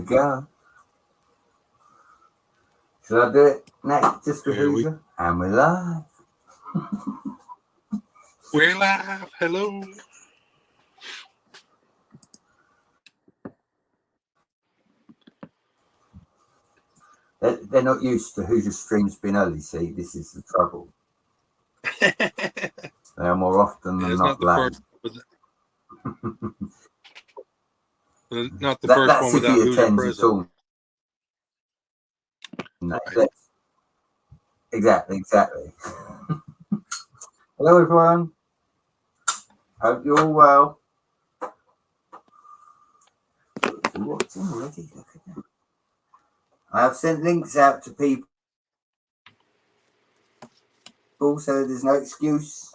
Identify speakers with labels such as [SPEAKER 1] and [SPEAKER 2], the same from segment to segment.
[SPEAKER 1] we go. Shall I do it, Nate, just for Hoosier? And we're live.
[SPEAKER 2] We're live. Hello.
[SPEAKER 1] They're not used to Hoosier streams being early, see? This is the trouble. They are more often than not late.
[SPEAKER 2] Not the first one without Hoosier present.
[SPEAKER 1] Right. Exactly. Hello, everyone. Hope you're all well. What's already? Look at that. I have sent links out to people, so there's no excuse.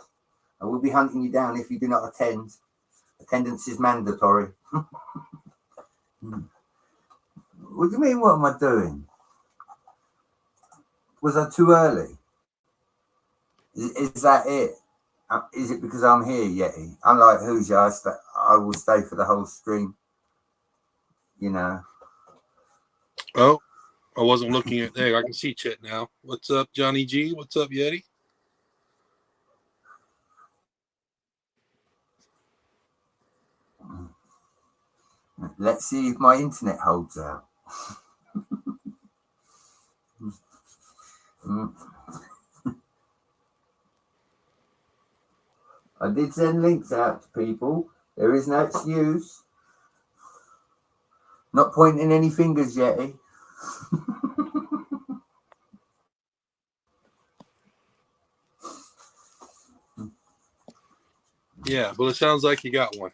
[SPEAKER 1] I will be hunting you down if you do not attend. Attendance is mandatory. What do you mean, what am I doing? Was I too early? Is that it? Is it because I'm here, Yeti? Unlike Hoosier, I will stay for the whole stream. You know.
[SPEAKER 2] Oh, I wasn't looking at there. I can see Chet now. What's up, Johnny G? What's up, Yeti?
[SPEAKER 1] Let's see if my internet holds out. I did send links out to people. There is no excuse. Not pointing any fingers, Yeti.
[SPEAKER 2] Yeah, but it sounds like you got one.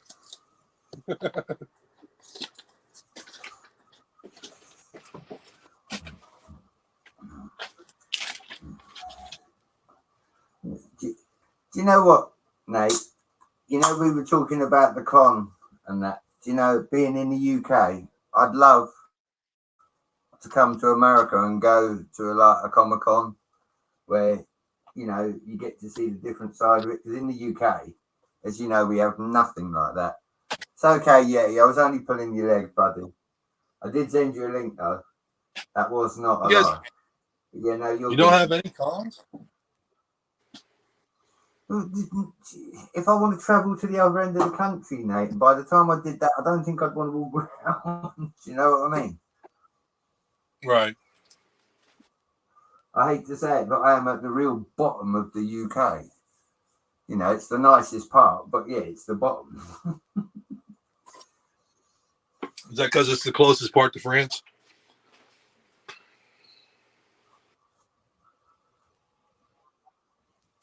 [SPEAKER 1] Do you know what, Nate? You know, we were talking about the con and that. Do you know, being in the UK, I'd love to come to America and go to a Comic-Con where, you know, you get to see the different side of it. Because in the UK, as you know, we have nothing like that. It's okay, Yeti. I was only pulling your leg, buddy. I did send you a link, though. That was not a lie. Yeah, no,
[SPEAKER 2] you don't have any cons?
[SPEAKER 1] If I want to travel to the other end of the country, Nate, by the time I did that, I don't think I'd want to walk around. Do you know what I mean?
[SPEAKER 2] Right.
[SPEAKER 1] I hate to say it, but I am at the real bottom of the UK. You know, it's the nicest part, but yeah, it's the bottom.
[SPEAKER 2] Is that because it's the closest part to France?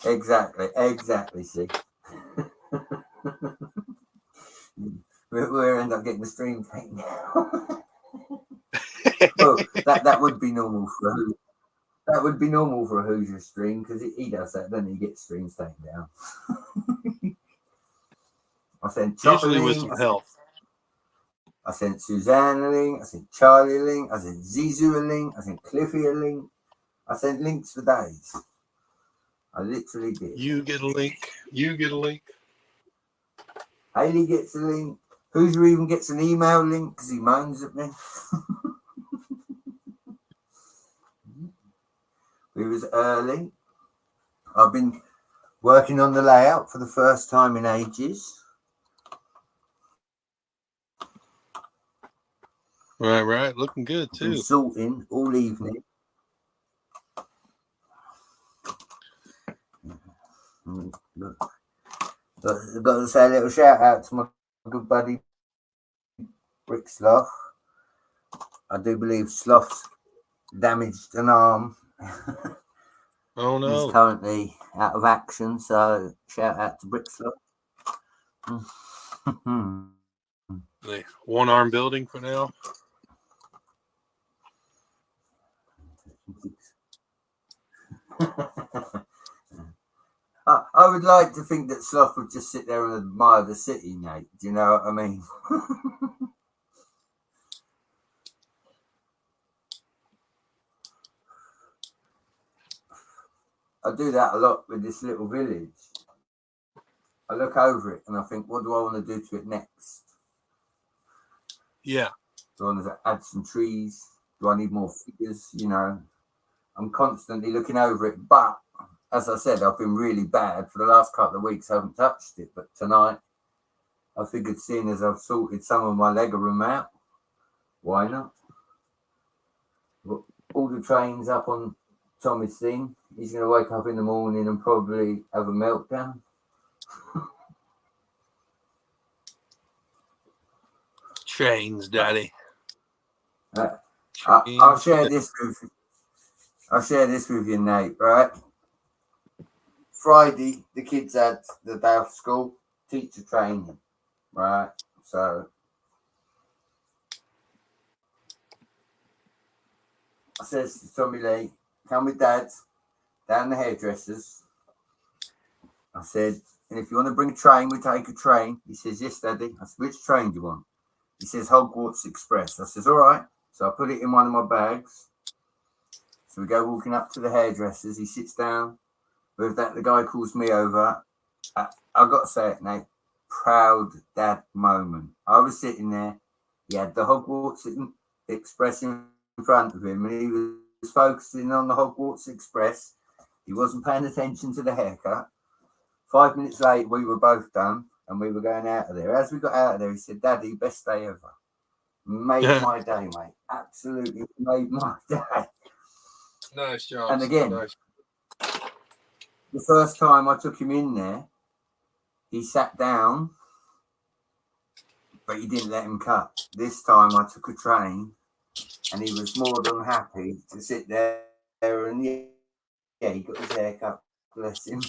[SPEAKER 1] Exactly, see. We'll end up getting the stream taken down. Well, that would be normal for Hoosier. That would be normal for a Hoosier stream because he does that, doesn't he? He gets streams taken down. I sent
[SPEAKER 2] usually with some help.
[SPEAKER 1] I sent Suzanne a link. I sent Charlie a link. I sent Zizou a link. I sent Cliffy a link. I sent links for days. I literally did.
[SPEAKER 2] You get a link.
[SPEAKER 1] Haley gets a link. Hoosier even gets an email link because he moans at me. We was early. I've been working on the layout for the first time in ages.
[SPEAKER 2] Right. Looking good, too.
[SPEAKER 1] Been sorting all evening. I've got to say a little shout out to my good buddy Brick Sloth. I do believe Sloth's damaged an arm.
[SPEAKER 2] Oh no!
[SPEAKER 1] He's currently out of action, so shout out to Brick Sloth.
[SPEAKER 2] The one-arm building for now.
[SPEAKER 1] I would like to think that Sloth would just sit there and admire the city, Nate. Do you know what I mean? I do that a lot with this little village. I look over it and I think, what do I want to do to it next?
[SPEAKER 2] Yeah.
[SPEAKER 1] Do I want to add some trees? Do I need more figures? You know, I'm constantly looking over it. But as I said, I've been really bad for the last couple of weeks. I haven't touched it. But tonight, I figured, seeing as I've sorted some of my Lego room out, why not? Got all the trains up on Tommy's thing. He's going to wake up in the morning and probably have a meltdown.
[SPEAKER 2] Trains, Daddy.
[SPEAKER 1] I'll share this with you, Nate. Right? Friday, the kids had the day off school, teacher training. Right? So I says to Tommy Lee, "Come with Dad down the hairdressers." I said, "And if you want to bring a train, we take a train." He says, "Yes, Daddy." I said, "Which train do you want?" He says, "Hogwarts Express." I says, "All right." So I put it in one of my bags. So we go walking up to the hairdressers. He sits down. With that, the guy calls me over. I've got to say it, Nate. Proud dad moment. I was sitting there. He had the Hogwarts Express in front of him, and he was focusing on the Hogwarts Express. He wasn't paying attention to the haircut. 5 minutes later, we were both done, and we were going out of there. As we got out of there, he said, "Daddy, best day ever." Made my day, mate. Absolutely made my day.
[SPEAKER 2] Nice job.
[SPEAKER 1] And again,
[SPEAKER 2] nice.
[SPEAKER 1] The first time I took him in there, he sat down, but he didn't let him cut. This time I took a train, and he was more than happy to sit there. And yeah, he got his hair cut. Bless him.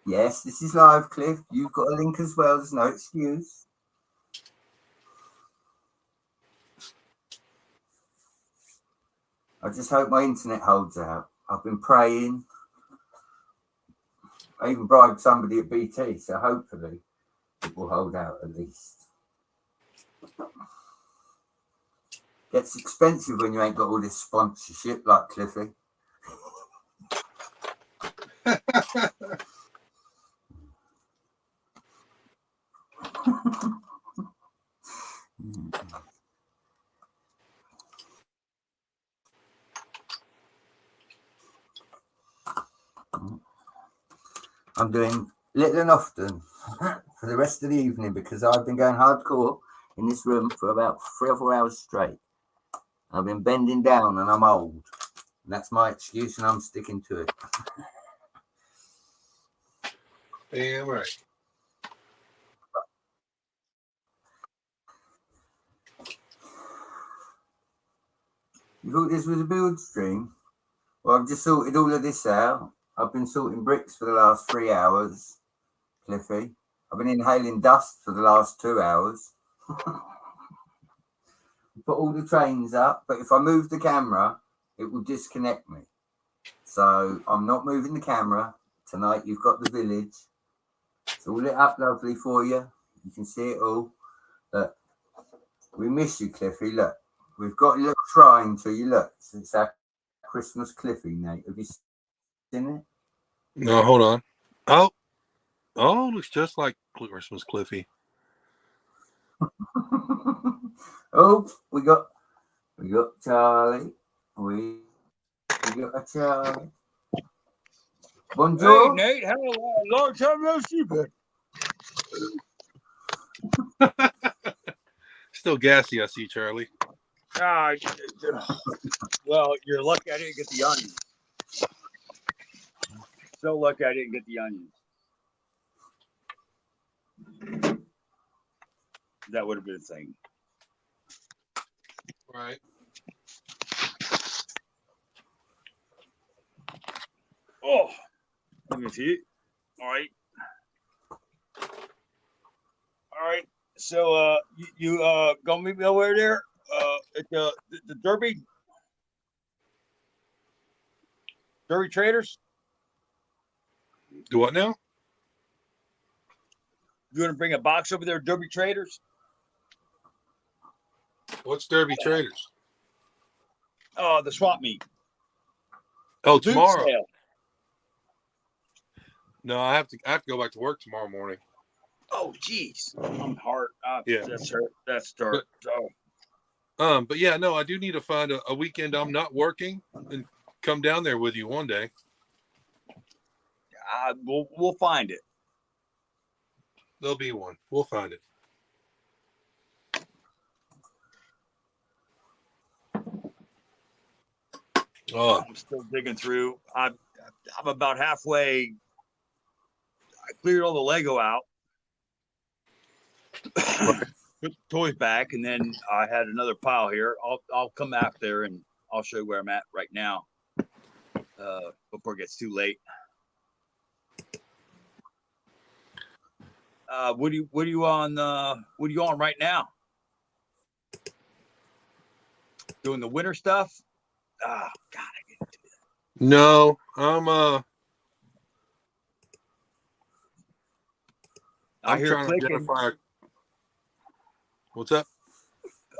[SPEAKER 1] Yes, this is live, Cliff. You've got a link as well. There's no excuse. I just hope my internet holds out. I've been praying. I even bribed somebody at BT, so hopefully it will hold out at least. Gets expensive when you ain't got all this sponsorship like Cliffy. I'm doing little and often for the rest of the evening because I've been going hardcore in this room for about 3 or 4 hours straight. I've been bending down and I'm old. And that's my excuse and I'm sticking to it.
[SPEAKER 2] Damn right.
[SPEAKER 1] You thought this was a build stream? Well, I've just sorted all of this out. I've been sorting bricks for the last 3 hours, Cliffy. I've been inhaling dust for the last 2 hours. Put all the trains up, but if I move the camera, it will disconnect me. So I'm not moving the camera. Tonight you've got the village. It's all lit up lovely for you. You can see it all. Look, we miss you, Cliffy. Look, we've got a little shrine to you. Look, it's our Christmas Cliffy, Nate. Have you seen it?
[SPEAKER 2] No, hold on. Oh, looks just like Christmas Cliffy.
[SPEAKER 1] Oh, we got Charlie. We got a Charlie. Bonjour.
[SPEAKER 3] Hey, Nate, how long time no see, bud?
[SPEAKER 2] Still gassy, I see, Charlie.
[SPEAKER 3] Well, you're lucky I didn't get the onions. So lucky I didn't get the onions. That would have been a thing.
[SPEAKER 2] Right.
[SPEAKER 3] Oh, let me see. All right. So, you gonna meet me over there? At the Derby Traders.
[SPEAKER 2] Do what now?
[SPEAKER 3] You gonna bring a box over there, Derby Traders?
[SPEAKER 2] What's Derby Traders?
[SPEAKER 3] The swap meet.
[SPEAKER 2] Oh,
[SPEAKER 3] Boot
[SPEAKER 2] tomorrow.
[SPEAKER 3] sale.
[SPEAKER 2] No, I have to go back to work tomorrow morning.
[SPEAKER 3] Oh, geez, I'm hard.
[SPEAKER 2] Yeah.
[SPEAKER 3] That's dark. Oh.
[SPEAKER 2] But yeah, no, I do need to find a weekend I'm not working and come down there with you one day.
[SPEAKER 3] We'll find it.
[SPEAKER 2] There'll be one. We'll find it. Oh,
[SPEAKER 3] I'm still digging through. I'm about halfway. I cleared all the Lego out, put the toys back, and then I had another pile here. I'll come back there and I'll show you where I'm at right now before it gets too late. What are you on right now? Doing the winter stuff? Oh God, I get into it.
[SPEAKER 2] no, I'm
[SPEAKER 3] hear
[SPEAKER 2] trying
[SPEAKER 3] clicking.
[SPEAKER 2] to identify. What's up?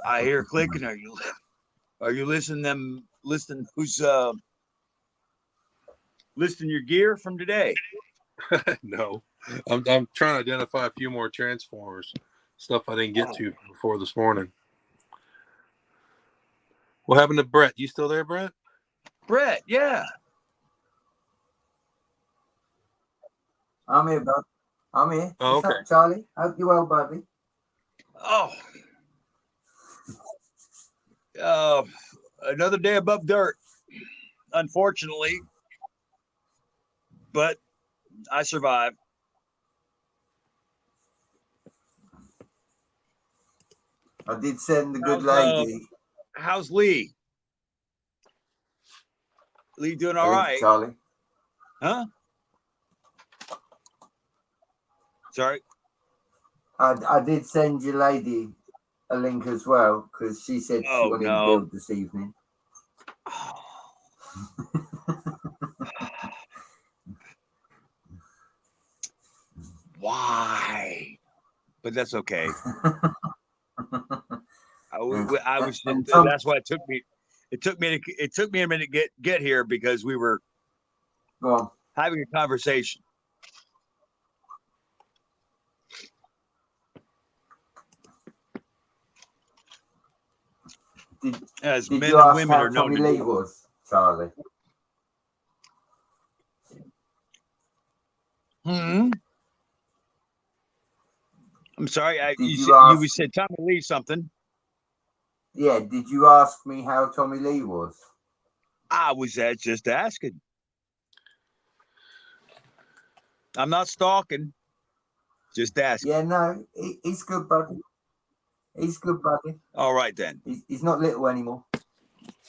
[SPEAKER 3] I hear clicking. Are you listening? Who's listing your gear from today?
[SPEAKER 2] No, I'm trying to identify a few more Transformers stuff I didn't get to before this morning. What happened to Brett? You still there, Brett?
[SPEAKER 3] Brett, yeah.
[SPEAKER 1] I'm here, bud. I'm here.
[SPEAKER 2] Oh,
[SPEAKER 1] What's
[SPEAKER 2] okay.
[SPEAKER 1] up, Charlie? Hope you're well, buddy.
[SPEAKER 3] Oh. Another day above dirt, unfortunately. But I survived.
[SPEAKER 1] I did send the good lady.
[SPEAKER 3] How's Lee? Lee doing all right?
[SPEAKER 1] Charlie.
[SPEAKER 3] Huh? Sorry.
[SPEAKER 1] I did send your lady a link as well because she said she wanted to build this evening.
[SPEAKER 3] Why? But that's okay. I was. That's why it took me. It took me a minute to get here because we were having a conversation. As men and women are known to
[SPEAKER 1] Tommy Lee was, Charlie.
[SPEAKER 3] I'm sorry. You said Tommy Lee something.
[SPEAKER 1] Yeah. Did you ask me how Tommy Lee was?
[SPEAKER 3] I was just asking. I'm not stalking. Just asking.
[SPEAKER 1] Yeah, no, he's good, buddy. He's good, buddy.
[SPEAKER 3] All right, then.
[SPEAKER 1] He's not little anymore.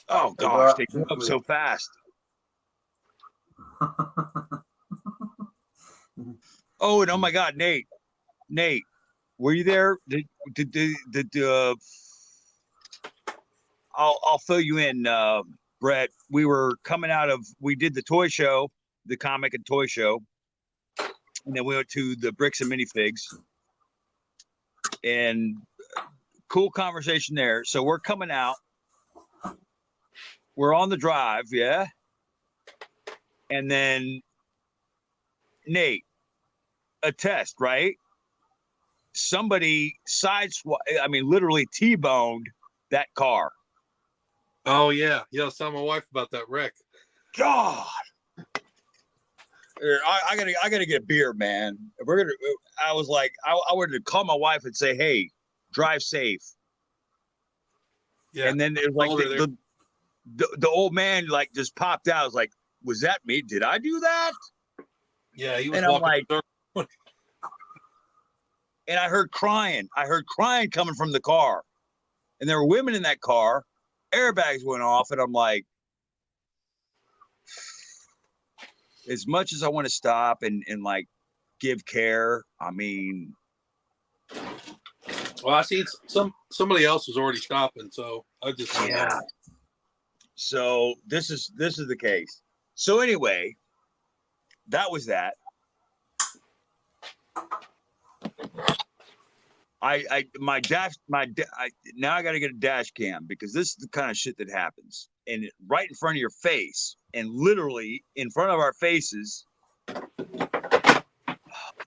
[SPEAKER 3] Oh, gosh. They grew up so fast. Oh, and oh, my God, Nate, were you there? I'll fill you in, Brett. We were coming out of, we did the toy show, the comic and toy show. And then we went to the bricks and minifigs. And cool conversation there. So we're coming out. We're on the drive, yeah. And then Nate, a test, right? Somebody literally T-boned that car.
[SPEAKER 2] Oh yeah, I was telling my wife about that wreck.
[SPEAKER 3] God, I gotta get a beer, man. I was like, I wanted to call my wife and say, hey, drive safe. Yeah, and then it was like the old man like just popped out. I was like, was that me? Did I do that?
[SPEAKER 2] Yeah, he was.
[SPEAKER 3] And I'm like, and I heard crying. I heard crying coming from the car, and there were women in that car. Airbags went off, and I'm like, as much as I want to stop and like give care, I mean,
[SPEAKER 2] well, I see somebody else was already stopping, so I just
[SPEAKER 3] So this is the case. So anyway, that was that. Now I got to get a dash cam because this is the kind of shit that happens, and right in front of your face, and literally in front of our faces,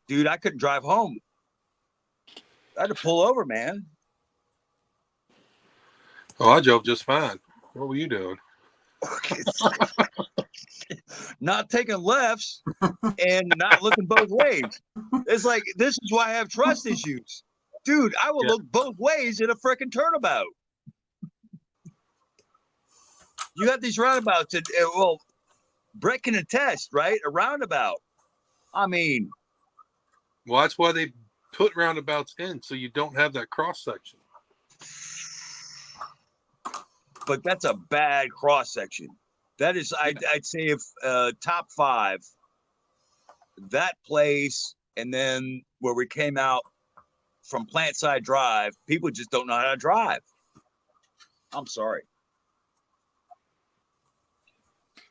[SPEAKER 3] dude. I couldn't drive home. I had to pull over, man.
[SPEAKER 2] Oh, I drove just fine. What were you doing?
[SPEAKER 3] Not taking lefts and not looking both ways. It's like, this is why I have trust issues. Dude, I will look both ways in a freaking turnabout. You got these roundabouts, and well, Brett can attest, right? A roundabout. I mean,
[SPEAKER 2] well, that's why they put roundabouts in, so you don't have that cross section.
[SPEAKER 3] but that's a bad cross section. That is, I'd say, if top 5, that place, and then where we came out from Plant Side Drive, people just don't know how to drive. I'm sorry.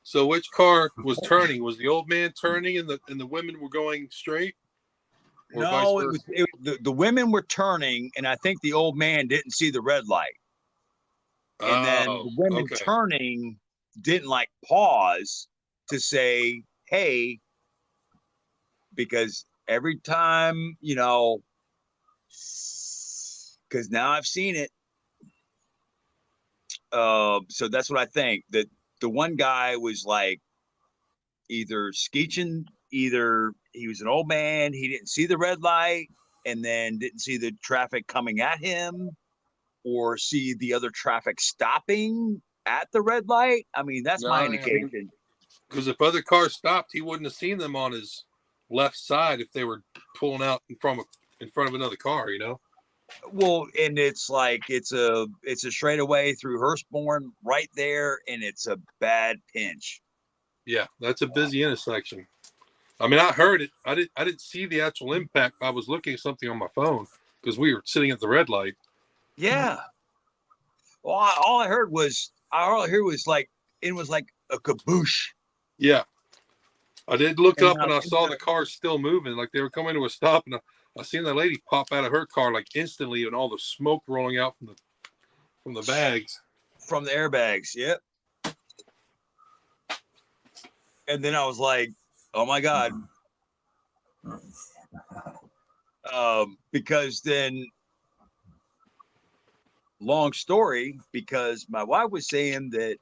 [SPEAKER 2] So which car was turning? Was the old man turning and the women were going straight? Or
[SPEAKER 3] No, it was the women were turning, and I think the old man didn't see the red light. And then the women turning didn't like pause to say, hey, because every time, you know, because now I've seen it. So that's what I think, that the one guy was like either skeeching, either he was an old man, he didn't see the red light and then didn't see the traffic coming at him, or see the other traffic stopping at the red light. I mean, that's my indication.
[SPEAKER 2] Because if other cars stopped, he wouldn't have seen them on his left side if they were pulling out in front of another car, you know?
[SPEAKER 3] Well, and it's like it's a straightaway through Hurstbourne right there, and it's a bad pinch.
[SPEAKER 2] Yeah, that's a busy intersection. I mean, I heard it. I didn't see the actual impact. I was looking at something on my phone because we were sitting at the red light.
[SPEAKER 3] Yeah. Well, all I heard was like, it was like a kaboosh.
[SPEAKER 2] Yeah. I did look up and I saw the cars still moving, like they were coming to a stop, and I seen that lady pop out of her car like instantly, and all the smoke rolling out from the bags,
[SPEAKER 3] from the airbags. Yep. And then I was like, oh my God. Because then, long story, because my wife was saying that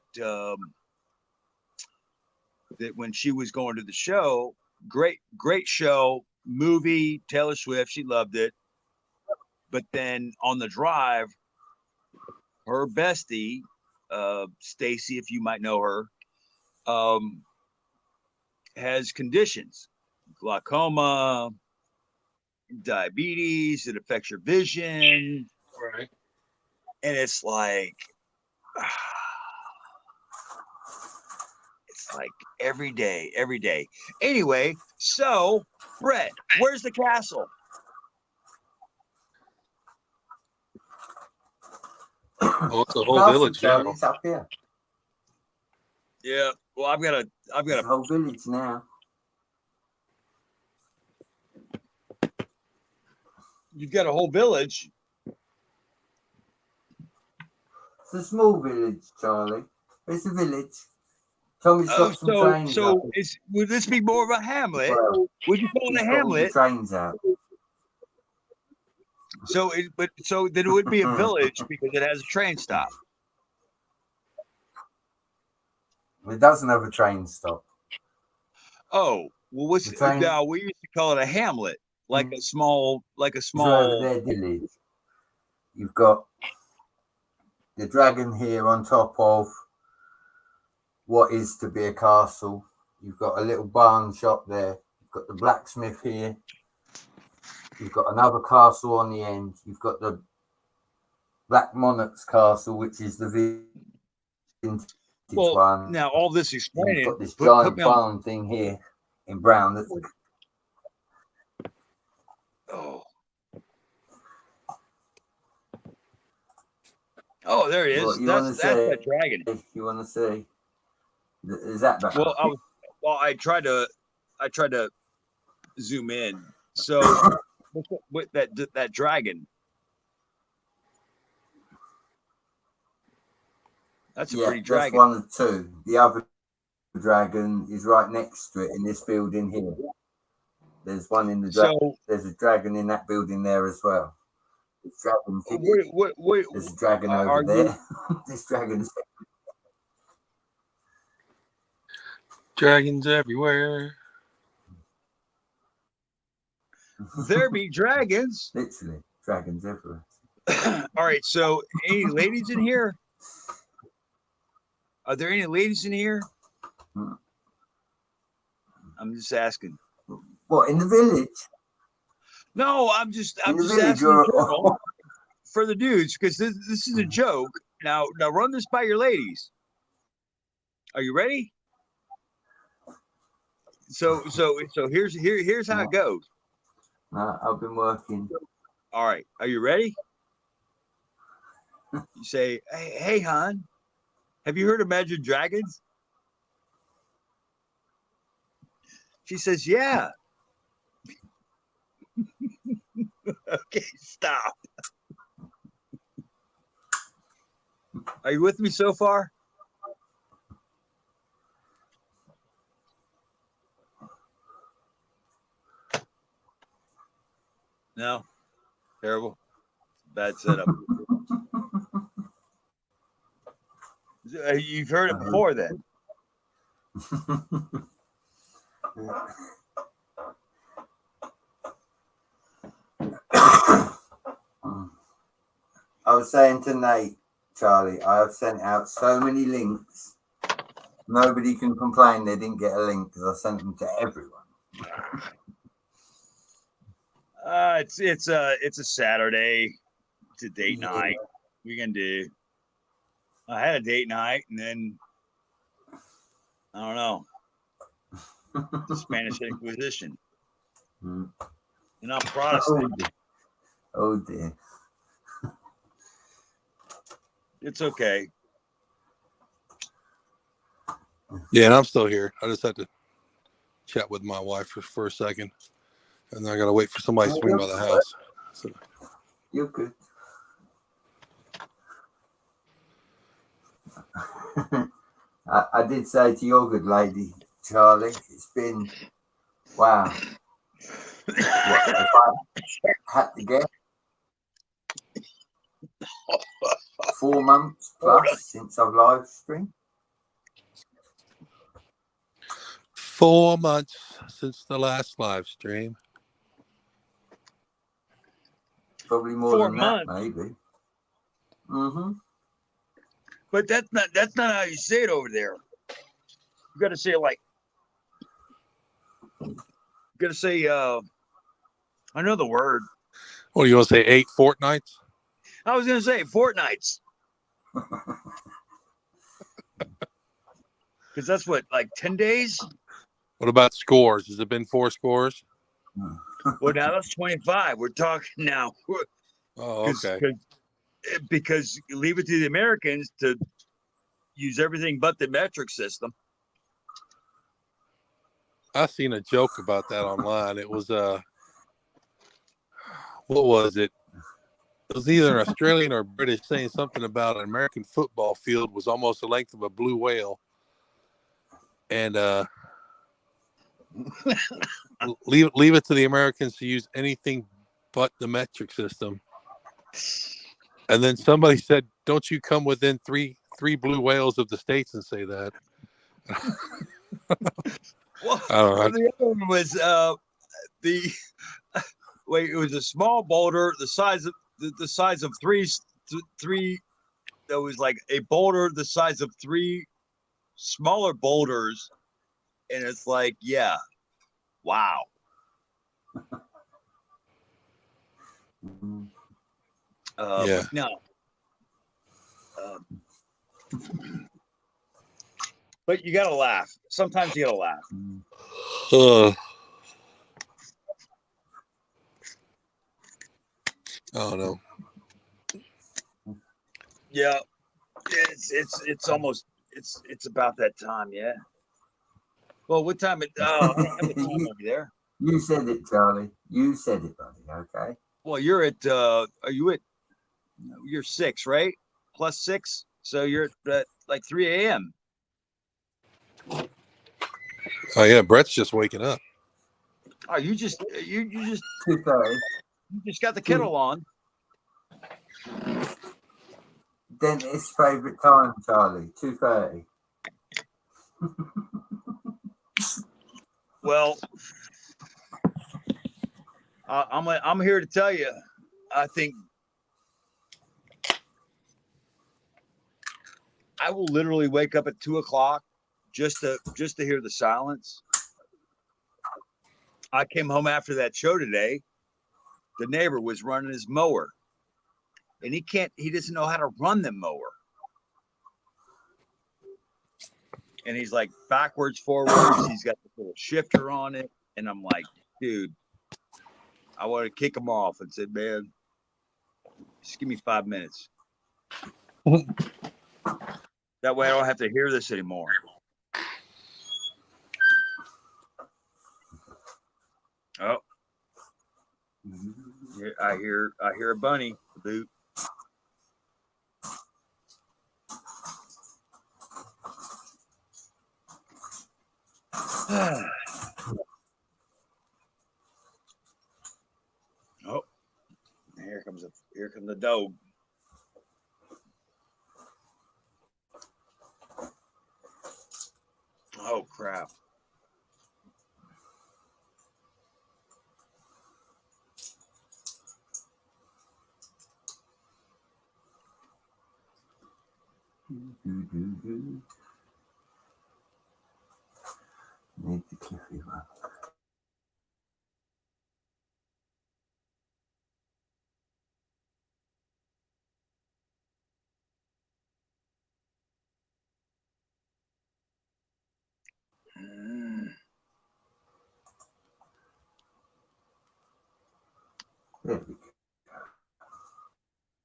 [SPEAKER 3] that when she was going to the show, great show, movie, Taylor Swift, she loved it. But then on the drive, her bestie, Stacy, if you might know her, has conditions, glaucoma, diabetes, it affects your vision.
[SPEAKER 2] Right.
[SPEAKER 3] And it's like, every day. Anyway, so Brett, where's the castle?
[SPEAKER 2] Oh, it's a whole village now.
[SPEAKER 1] It's up here.
[SPEAKER 3] Yeah. Well, I've got
[SPEAKER 1] a whole village now.
[SPEAKER 3] You've got a whole village.
[SPEAKER 1] It's a small village, Charlie. It's a village. Tommy's got some trains.
[SPEAKER 3] So would this be more of a hamlet? Well, would you call it a hamlet?
[SPEAKER 1] Trains out.
[SPEAKER 3] So then it would be a village because it has a train stop.
[SPEAKER 1] It doesn't have a train stop.
[SPEAKER 3] Oh, well, we used to call it a hamlet, like a small.
[SPEAKER 1] Their village. You've got the dragon here on top of what is to be a castle. You've got a little barn shop there. You've got the blacksmith here. You've got another castle on the end. You've got the Black Monarch's castle, which is the vintage one.
[SPEAKER 3] Now all this explaining.
[SPEAKER 1] You've got this giant barn thing here in brown.
[SPEAKER 3] Oh, there it is. That's that dragon.
[SPEAKER 1] You want to see? Is that better?
[SPEAKER 3] Well, I tried to zoom in. So with that dragon. That's a pretty dragon.
[SPEAKER 1] That's one of two. The other dragon is right next to it in this building here. There's one in the dragon. There's a dragon in that building there as well. It's Dragon City.
[SPEAKER 3] What,
[SPEAKER 1] There's a dragon over there. This dragon.
[SPEAKER 2] Dragons everywhere.
[SPEAKER 3] There be dragons.
[SPEAKER 1] Literally, dragons everywhere.
[SPEAKER 3] All right. So, any ladies in here? Are there any ladies in here? I'm just asking.
[SPEAKER 1] What, in the village?
[SPEAKER 3] No, I'm just asking for the dudes, because this is a joke. Now run this by your ladies. Are you ready? So here's how it goes.
[SPEAKER 1] No, I've been working.
[SPEAKER 3] All right. Are you ready? You say, hey, hon, have you heard of Imagine Dragons? She says, yeah. Okay, stop. Are you with me so far? No? Terrible? Bad setup. You've heard it before then.
[SPEAKER 1] I was saying to Nate, Charlie, I have sent out so many links. Nobody can complain they didn't get a link because I sent them to everyone.
[SPEAKER 3] It's a Saturday. It's a date night. We can do. I had a date night, and then I don't know. The Spanish Inquisition. And I'm Protestant.
[SPEAKER 1] Oh dear.
[SPEAKER 3] It's okay.
[SPEAKER 2] Yeah, and I'm still here. I just had to chat with my wife for a second, and then I got to wait for somebody to swing by the house. So.
[SPEAKER 1] You're good. I did say to your good lady, Charlie, it's been, wow. What, if I had to guess, 4 months plus since I've live streamed.
[SPEAKER 2] 4 months since the last live stream.
[SPEAKER 1] Probably more
[SPEAKER 3] 4
[SPEAKER 1] than
[SPEAKER 3] months.
[SPEAKER 1] that, maybe. Mm-hmm.
[SPEAKER 3] But that's not how you say it over there. You got to say it like. You got to say. I know the word.
[SPEAKER 2] What do you want to say? 8 fortnights?
[SPEAKER 3] I was going to say fortnights. Because that's what, like 10 days?
[SPEAKER 2] What about scores? Has it been 4 scores?
[SPEAKER 3] Well, now that's 25. We're talking now.
[SPEAKER 2] Oh, okay.
[SPEAKER 3] Because leave it to the Americans to use everything but the metric system.
[SPEAKER 2] I seen a joke about that online. It was what was it? It was either an Australian or British saying something about an American football field was almost the length of a blue whale. And leave it to the Americans to use anything but the metric system. And then somebody said, "Don't you come within three blue whales of the states and say that?"
[SPEAKER 3] Well,
[SPEAKER 2] I don't know.
[SPEAKER 3] the other one was it was a small boulder the size of three. That was like a boulder the size of 3 smaller boulders, and it's like, yeah, wow.
[SPEAKER 2] Yeah.
[SPEAKER 3] No. But you gotta laugh. Sometimes you gotta laugh.
[SPEAKER 2] Oh no.
[SPEAKER 3] Yeah, it's almost it's about that time. Yeah. Well, what time? I don't have the time over there.
[SPEAKER 1] You said it, Charlie. You said it, buddy. Okay.
[SPEAKER 3] Well, you're at. Are you at? You're 6, right? Plus 6, so you're at like 3 a.m.
[SPEAKER 2] Oh yeah, Brett's just waking up.
[SPEAKER 3] Oh, you just
[SPEAKER 1] 2:30.
[SPEAKER 3] you just got the kettle on.
[SPEAKER 1] Dentist's favourite time, Charlie, 2:30.
[SPEAKER 3] Well, I'm here to tell you, I think I will literally wake up at 2:00 just to hear the silence. I came home after that show today. The neighbor was running his mower, and he doesn't know how to run the mower. And he's like backwards, forwards. He's got the little shifter on it. And I'm like, dude, I want to kick him off and say, man, just give me 5 minutes. That way I don't have to hear this anymore. Oh, I hear a bunny boot. Oh, here comes the dog. Oh crap.
[SPEAKER 1] Need the Cliffy one. There we go.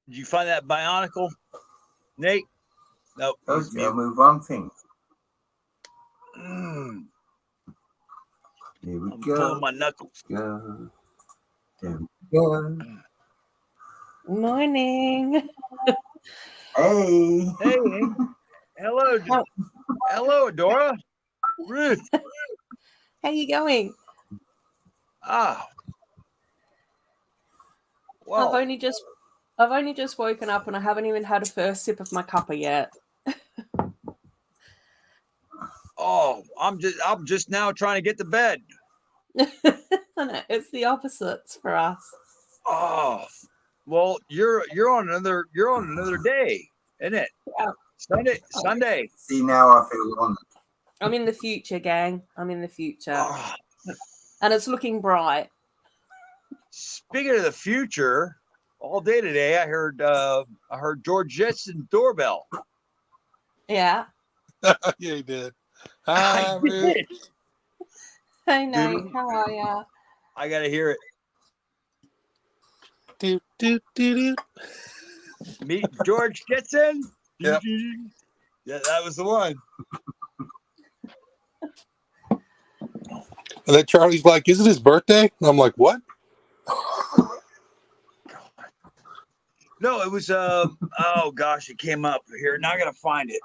[SPEAKER 3] Did you find that bionicle, Nate? Nope.
[SPEAKER 1] Told you I'll move one thing. Here we
[SPEAKER 3] I'm
[SPEAKER 1] go.
[SPEAKER 3] pulling my knuckles.
[SPEAKER 1] Go. There we go.
[SPEAKER 4] Morning.
[SPEAKER 1] Hey.
[SPEAKER 3] Hey. Hello. Hello, Dora. Ruth.
[SPEAKER 4] How you going?
[SPEAKER 3] Ah. Well,
[SPEAKER 4] I've only just woken up and I haven't even had a first sip of my cuppa yet.
[SPEAKER 3] oh, I'm just now trying to get to bed.
[SPEAKER 4] It's the opposites for us.
[SPEAKER 3] Oh, well, you're on another day, isn't it?
[SPEAKER 4] Yeah.
[SPEAKER 3] Sunday.
[SPEAKER 1] See, now I feel honoured.
[SPEAKER 4] I'm in the future, gang. I'm in the future.
[SPEAKER 3] Oh,
[SPEAKER 4] And it's looking bright.
[SPEAKER 3] speaking of the future, all day today I heard George Jetson's doorbell.
[SPEAKER 4] Yeah.
[SPEAKER 2] Yeah, he did.
[SPEAKER 3] I
[SPEAKER 2] Hi, Ruth.
[SPEAKER 3] did.
[SPEAKER 4] Hey, Nate.
[SPEAKER 3] Dude.
[SPEAKER 4] How are ya?
[SPEAKER 3] I gotta hear it.
[SPEAKER 2] Do, do, do, do.
[SPEAKER 3] Meet George Jetson.
[SPEAKER 2] Yep.
[SPEAKER 3] Yeah, that was the one.
[SPEAKER 2] And then Charlie's like, "Is it his birthday?" And I'm like, "What?"
[SPEAKER 3] No, it was oh gosh, it came up here. Now I gotta find it.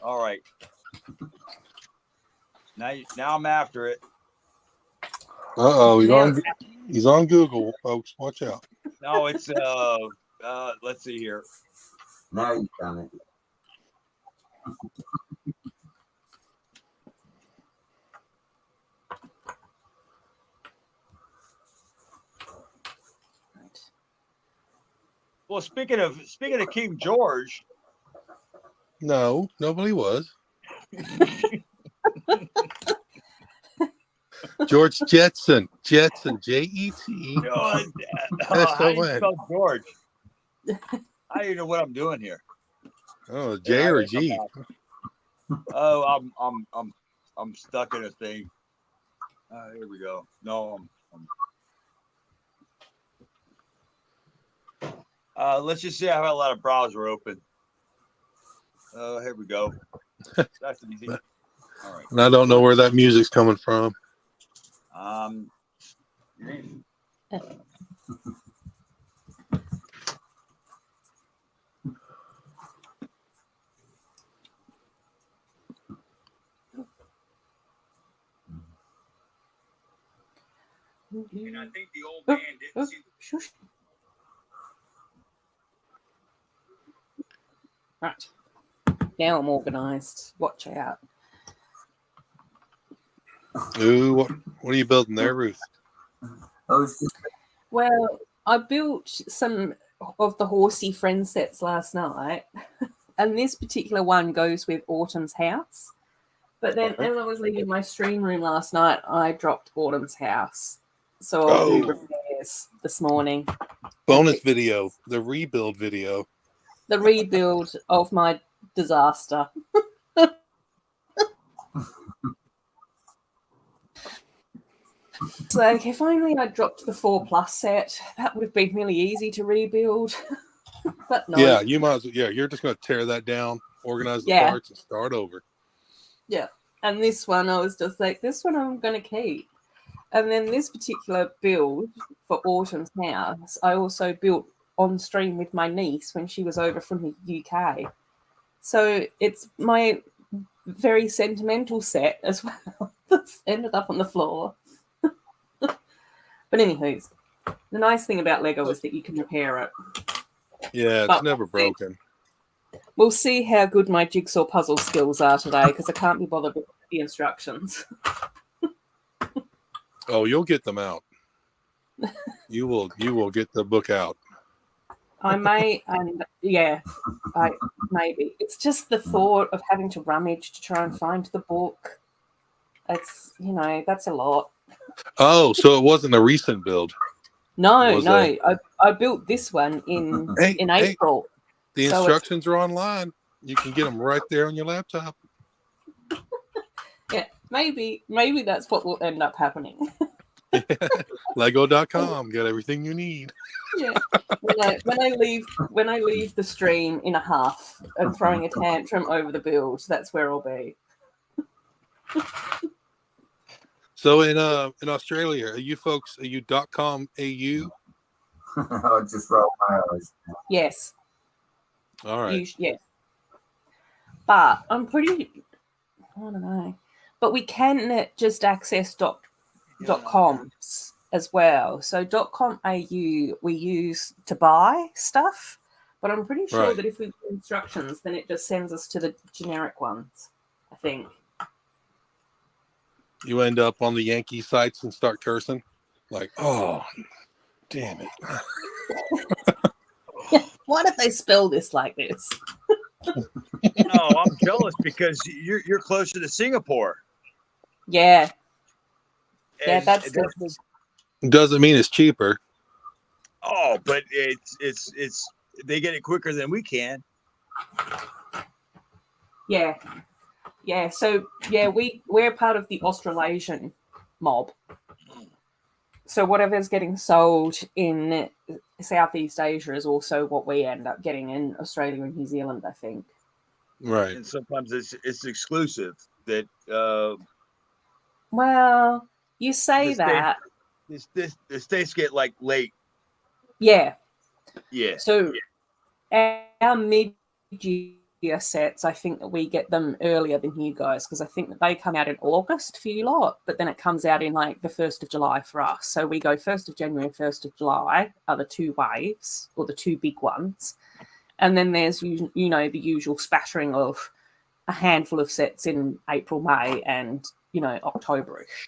[SPEAKER 3] All right. Now I'm after it.
[SPEAKER 2] He's on Google, folks. Watch out.
[SPEAKER 3] No, it's let's see here.
[SPEAKER 1] Now you've done it.
[SPEAKER 3] Well, speaking of King George,
[SPEAKER 2] No, nobody was. George Jetson, J-E-T.
[SPEAKER 3] how do you
[SPEAKER 2] S-O-N.
[SPEAKER 3] spell George? I don't even know what I'm doing here.
[SPEAKER 2] Oh, J or G?
[SPEAKER 3] Oh, I'm stuck in a thing. Here we go. No, let's just say I have a lot of browser open. Here we go. That's easy. All right.
[SPEAKER 2] And I don't know where that music's coming from.
[SPEAKER 3] And I think the old man didn't see
[SPEAKER 4] Shush. Right. Now I'm organised. Watch out.
[SPEAKER 2] Ooh, what are you building there, Ruth?
[SPEAKER 1] I was just,
[SPEAKER 4] Well, I built some of the horsey friend sets last night, and this particular one goes with Autumn's house. But then, as I was leaving my stream room last night, I dropped Autumn's house. So I'll do repairs this morning.
[SPEAKER 2] Bonus video, the rebuild video.
[SPEAKER 4] The rebuild of my disaster. It's like, if only I dropped the 4+ set, that would have been really easy to rebuild. But no.
[SPEAKER 2] Yeah, you might as well. Yeah, you're just going to tear that down, organize the parts, and start over.
[SPEAKER 4] Yeah. And this one, I was just like, this one I'm going to keep. And then this particular build for Autumn's house, I also built on stream with my niece when she was over from the UK. So it's my very sentimental set as well that's ended up on the floor. But anywho, the nice thing about Lego is that you can repair it.
[SPEAKER 2] Yeah, it's never broken.
[SPEAKER 4] We'll see how good my jigsaw puzzle skills are today, because I can't be bothered with the instructions.
[SPEAKER 2] Oh, you'll get them out. You will get the book out.
[SPEAKER 4] I may, and maybe. It's just the thought of having to rummage to try and find the book. It's, that's a lot.
[SPEAKER 2] Oh, so it wasn't a recent build.
[SPEAKER 4] No. I built this one in April.
[SPEAKER 2] The instructions are online. You can get them right there on your laptop.
[SPEAKER 4] Yeah, maybe that's what will end up happening.
[SPEAKER 2] Lego.com, got everything you need.
[SPEAKER 4] Yeah. When I leave the stream in a huff and throwing a tantrum over the build, that's where I'll be.
[SPEAKER 2] So in Australia, are you .com AU?
[SPEAKER 1] I'll just roll my eyes.
[SPEAKER 4] Yes.
[SPEAKER 2] All right.
[SPEAKER 4] Yes. But I'm pretty, I don't know. But we can just access .coms as well. So .com.au we use to buy stuff. But I'm pretty sure that if we do instructions, then it just sends us to the generic ones, I think.
[SPEAKER 2] You end up on the Yankee sites and start cursing. Like, oh, damn it.
[SPEAKER 4] Why did they spell this like this?
[SPEAKER 3] No, I'm jealous because you're closer to Singapore.
[SPEAKER 4] Yeah.
[SPEAKER 3] And
[SPEAKER 4] that's
[SPEAKER 2] doesn't mean it's cheaper.
[SPEAKER 3] Oh, but it's they get it quicker than we can.
[SPEAKER 4] Yeah. Yeah. So we're part of the Australasian mob. So whatever's getting sold in Southeast Asia is also what we end up getting in Australia and New Zealand, I think.
[SPEAKER 2] Right.
[SPEAKER 3] And sometimes it's exclusive that
[SPEAKER 4] well, you say that.
[SPEAKER 3] The states get like late.
[SPEAKER 4] Yeah.
[SPEAKER 3] Yeah.
[SPEAKER 4] So our mid-year sets, I think that we get them earlier than you guys, because I think that they come out in August for you lot, but then it comes out in like the 1st of July for us. So we go 1st of January, 1st of July are the two waves, or the two big ones. And then there's, the usual spattering of a handful of sets in April, May, and, October-ish,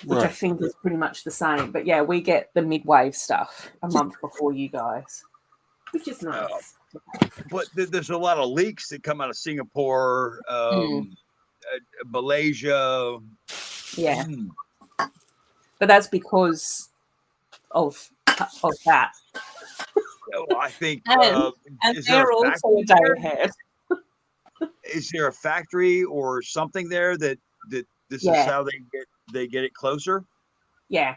[SPEAKER 4] which I think is pretty much the same. But yeah, we get the mid-wave stuff a month before you guys, which is nice.
[SPEAKER 3] But there's a lot of leaks that come out of Singapore, Malaysia.
[SPEAKER 4] Yeah. But that's because of that.
[SPEAKER 3] Well, I think
[SPEAKER 4] and they're also a day ahead.
[SPEAKER 3] Is there a factory or something there that this is how they get it closer?
[SPEAKER 4] Yeah.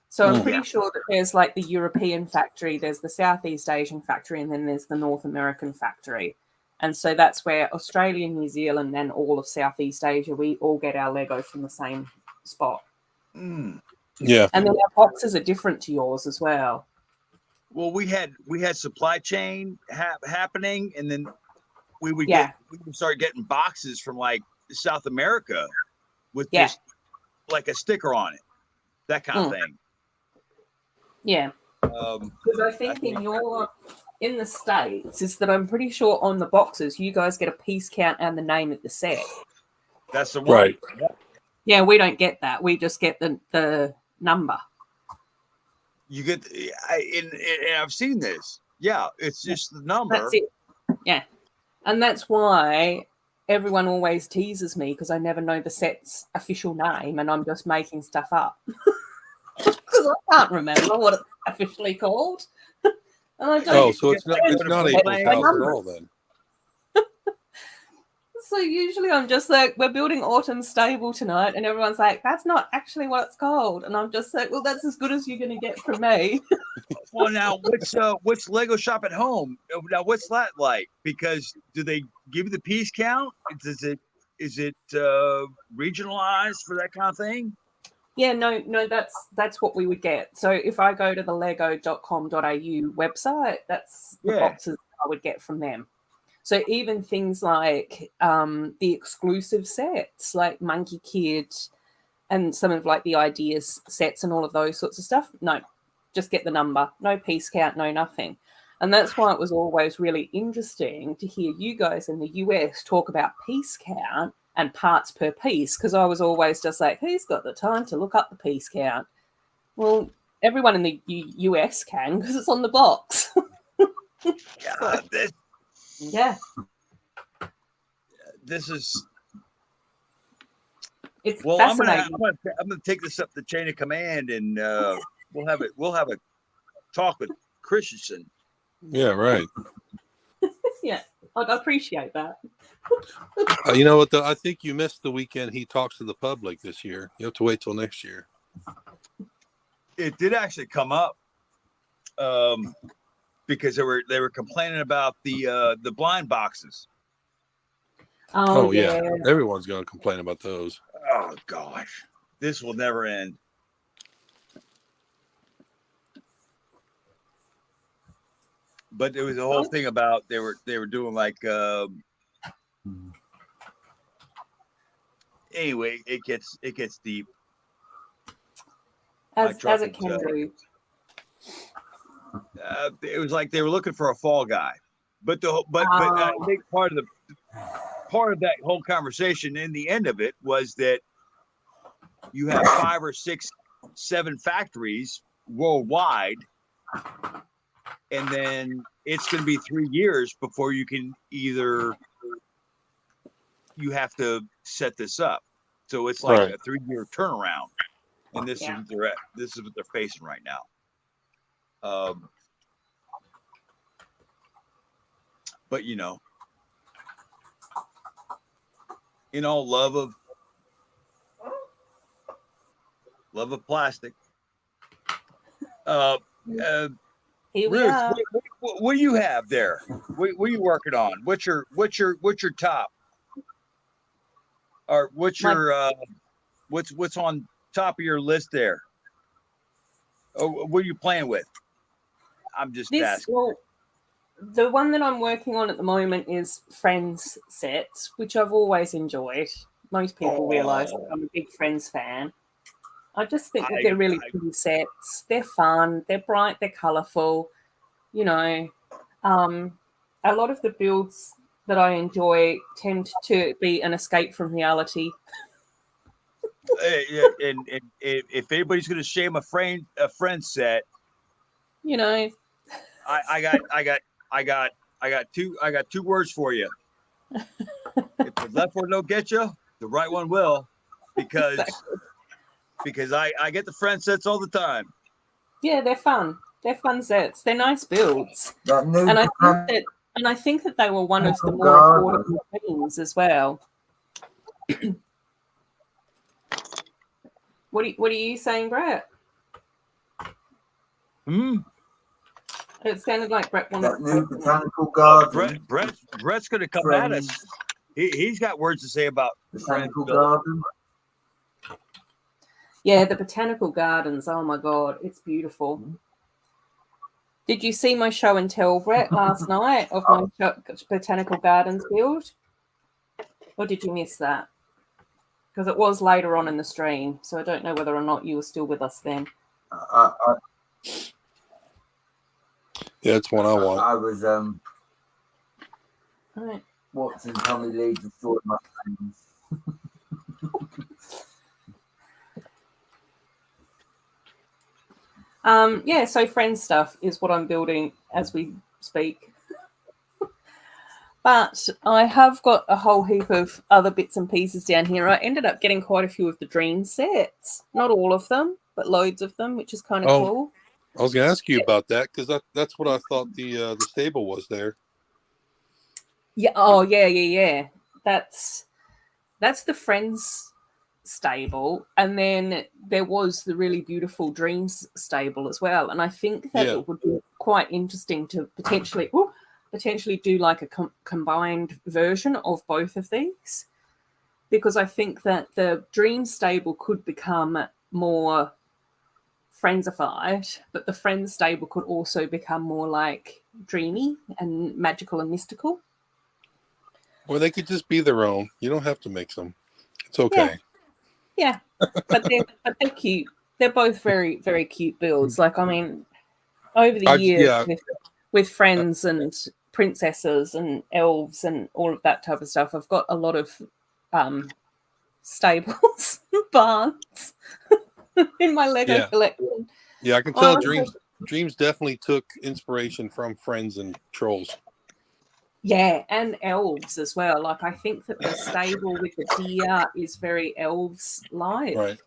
[SPEAKER 4] So I'm pretty sure that there's like the European factory, there's the Southeast Asian factory, and then there's the North American factory. And so that's where Australia, New Zealand, and all of Southeast Asia, we all get our Lego from the same spot.
[SPEAKER 2] Yeah.
[SPEAKER 4] And then our boxes are different to yours as well.
[SPEAKER 3] Well, we had supply chain happening, and then we would start getting boxes from like South America with just like a sticker on it. that kind of thing.
[SPEAKER 4] Yeah. Because I think in the States is that I'm pretty sure on the boxes you guys get a piece count and the name of the set.
[SPEAKER 3] That's the one.
[SPEAKER 2] Right.
[SPEAKER 4] Yeah, we don't get that. We just get the number.
[SPEAKER 3] You get, and I've seen this. Yeah, it's just the number.
[SPEAKER 4] That's it. Yeah. And that's why everyone always teases me because I never know the set's official name and I'm just making stuff up. Because I can't remember what it's officially called. And I don't.
[SPEAKER 2] So it's not April's house at all then.
[SPEAKER 4] So usually I'm just like, we're building Autumn Stable tonight, and everyone's like, that's not actually what it's called. And I'm just like, well, that's as good as you're going to get from me.
[SPEAKER 3] Well, now what's Lego Shop at Home? Now what's that like? Because do they give you the piece count? Is it regionalized for that kind of thing?
[SPEAKER 4] Yeah, no, that's what we would get. So if I go to the lego.com.au website, that's the boxes I would get from them. So even things like the exclusive sets, like Monkey Kid and some of like the ideas sets and all of those sorts of stuff, no, just get the number, no piece count, no nothing. And that's why it was always really interesting to hear you guys in the US talk about piece count and parts per piece, because I was always just like, who's got the time to look up the piece count? Well, everyone in the US can because it's on the box. Yeah.
[SPEAKER 3] This is.
[SPEAKER 4] It's
[SPEAKER 3] well.
[SPEAKER 4] fascinating.
[SPEAKER 3] I'm gonna take this up the chain of command, and we'll have a talk with Christensen.
[SPEAKER 2] Yeah. Right.
[SPEAKER 4] Yeah, I'd appreciate that.
[SPEAKER 2] You know what? Though I think you missed the weekend he talks to the public this year. You have to wait till next year.
[SPEAKER 3] It did actually come up. Because they were complaining about the blind boxes.
[SPEAKER 2] Oh yeah. Everyone's going to complain about those.
[SPEAKER 3] Oh gosh, this will never end. But there was a whole thing about they were doing like anyway. It gets deep.
[SPEAKER 4] As it can do.
[SPEAKER 3] It was like they were looking for a fall guy, but I think part of that whole conversation in the end of it was that you have 5 or 6, 7 factories worldwide, and then it's going to be 3 years before you can you have to set this up. So it's like a 3-year turnaround, and this is what they're facing right now. But in all love of plastic.
[SPEAKER 4] Here we
[SPEAKER 3] Ruth,
[SPEAKER 4] are.
[SPEAKER 3] what do you have there? What are you working on? What's your top? Or what's on top of your list there? Oh, what are you playing with? I'm just asking.
[SPEAKER 4] Well, the one that I'm working on at the moment is Friends sets, which I've always enjoyed. Most people realise that I'm a big Friends fan. I just think that they're really pretty sets. They're fun. They're bright. They're colourful. A lot of the builds that I enjoy tend to be an escape from reality.
[SPEAKER 3] And if anybody's going to shame a friend set, I got two words for you. If the left one don't get you, the right one will, because I get the friend sets all the time.
[SPEAKER 4] Yeah, they're fun. They're fun sets. They're nice builds, and I think that they were one of the more affordable things as well. What are you saying, Brett? It sounded like Brett wanted
[SPEAKER 1] that new botanical garden.
[SPEAKER 3] Brett's going to come at us. He's got words to say about the
[SPEAKER 1] botanical garden.
[SPEAKER 4] Yeah, the botanical gardens. Oh my God, it's beautiful. Did you see my show and tell, Brett, last night of my botanical gardens build? Or did you miss that? because it was later on in the stream. So I don't know whether or not you were still with us then.
[SPEAKER 2] Yeah, it's one I want.
[SPEAKER 1] I was
[SPEAKER 4] All right.
[SPEAKER 1] watching Tommy Lee destroy my friends.
[SPEAKER 4] Yeah, so friend stuff is what I'm building as we speak. But I have got a whole heap of other bits and pieces down here. I ended up getting quite a few of the dream sets. Not all of them, but loads of them, which is kind of cool.
[SPEAKER 2] I was going to ask you about that because that's what I thought the stable was there.
[SPEAKER 4] Yeah. Oh, yeah. That's the Friends stable, and then there was the really beautiful Dreams stable as well. And I think that it would be quite interesting to potentially do like a combined version of both of these, because I think that the Dream stable could become more Friendsified, but the Friends stable could also become more like dreamy and magical and mystical.
[SPEAKER 2] Or they could just be their own. You don't have to mix them. It's okay.
[SPEAKER 4] Yeah. But they're cute. They're both very, very cute builds. Like, I mean, over the years with Friends and princesses and elves and all of that type of stuff, I've got a lot of stables, barns in my Lego collection.
[SPEAKER 2] Yeah, I can tell Dreams definitely took inspiration from Friends and Trolls.
[SPEAKER 4] Yeah, and elves as well. Like, I think that the stable with the deer is very elves-like.
[SPEAKER 2] Right.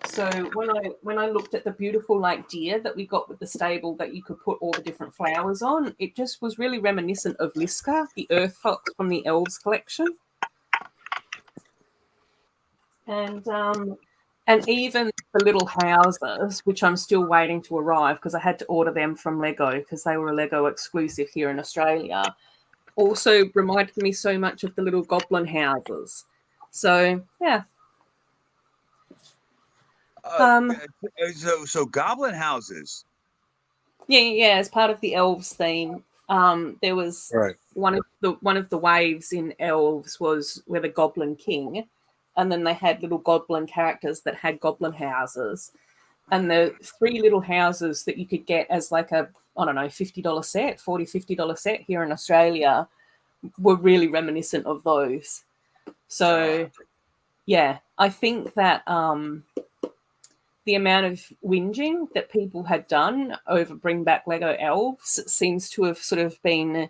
[SPEAKER 4] So when I looked at the beautiful like deer that we got with the stable that you could put all the different flowers on, it just was really reminiscent of Liska, the earth fox from the elves collection. And even the little houses, which I'm still waiting to arrive because I had to order them from Lego because they were a Lego exclusive here in Australia, also reminded me so much of the little goblin houses. So, yeah.
[SPEAKER 3] So goblin houses.
[SPEAKER 4] Yeah, as part of the elves theme. There was one of the waves in elves was where the Goblin King, and then they had little goblin characters that had goblin houses, and the 3 little houses that you could get as like a, I don't know, $50 set, $50 set here in Australia were really reminiscent of those. So yeah, I think that the amount of whinging that people had done over Bring Back Lego Elves seems to have sort of been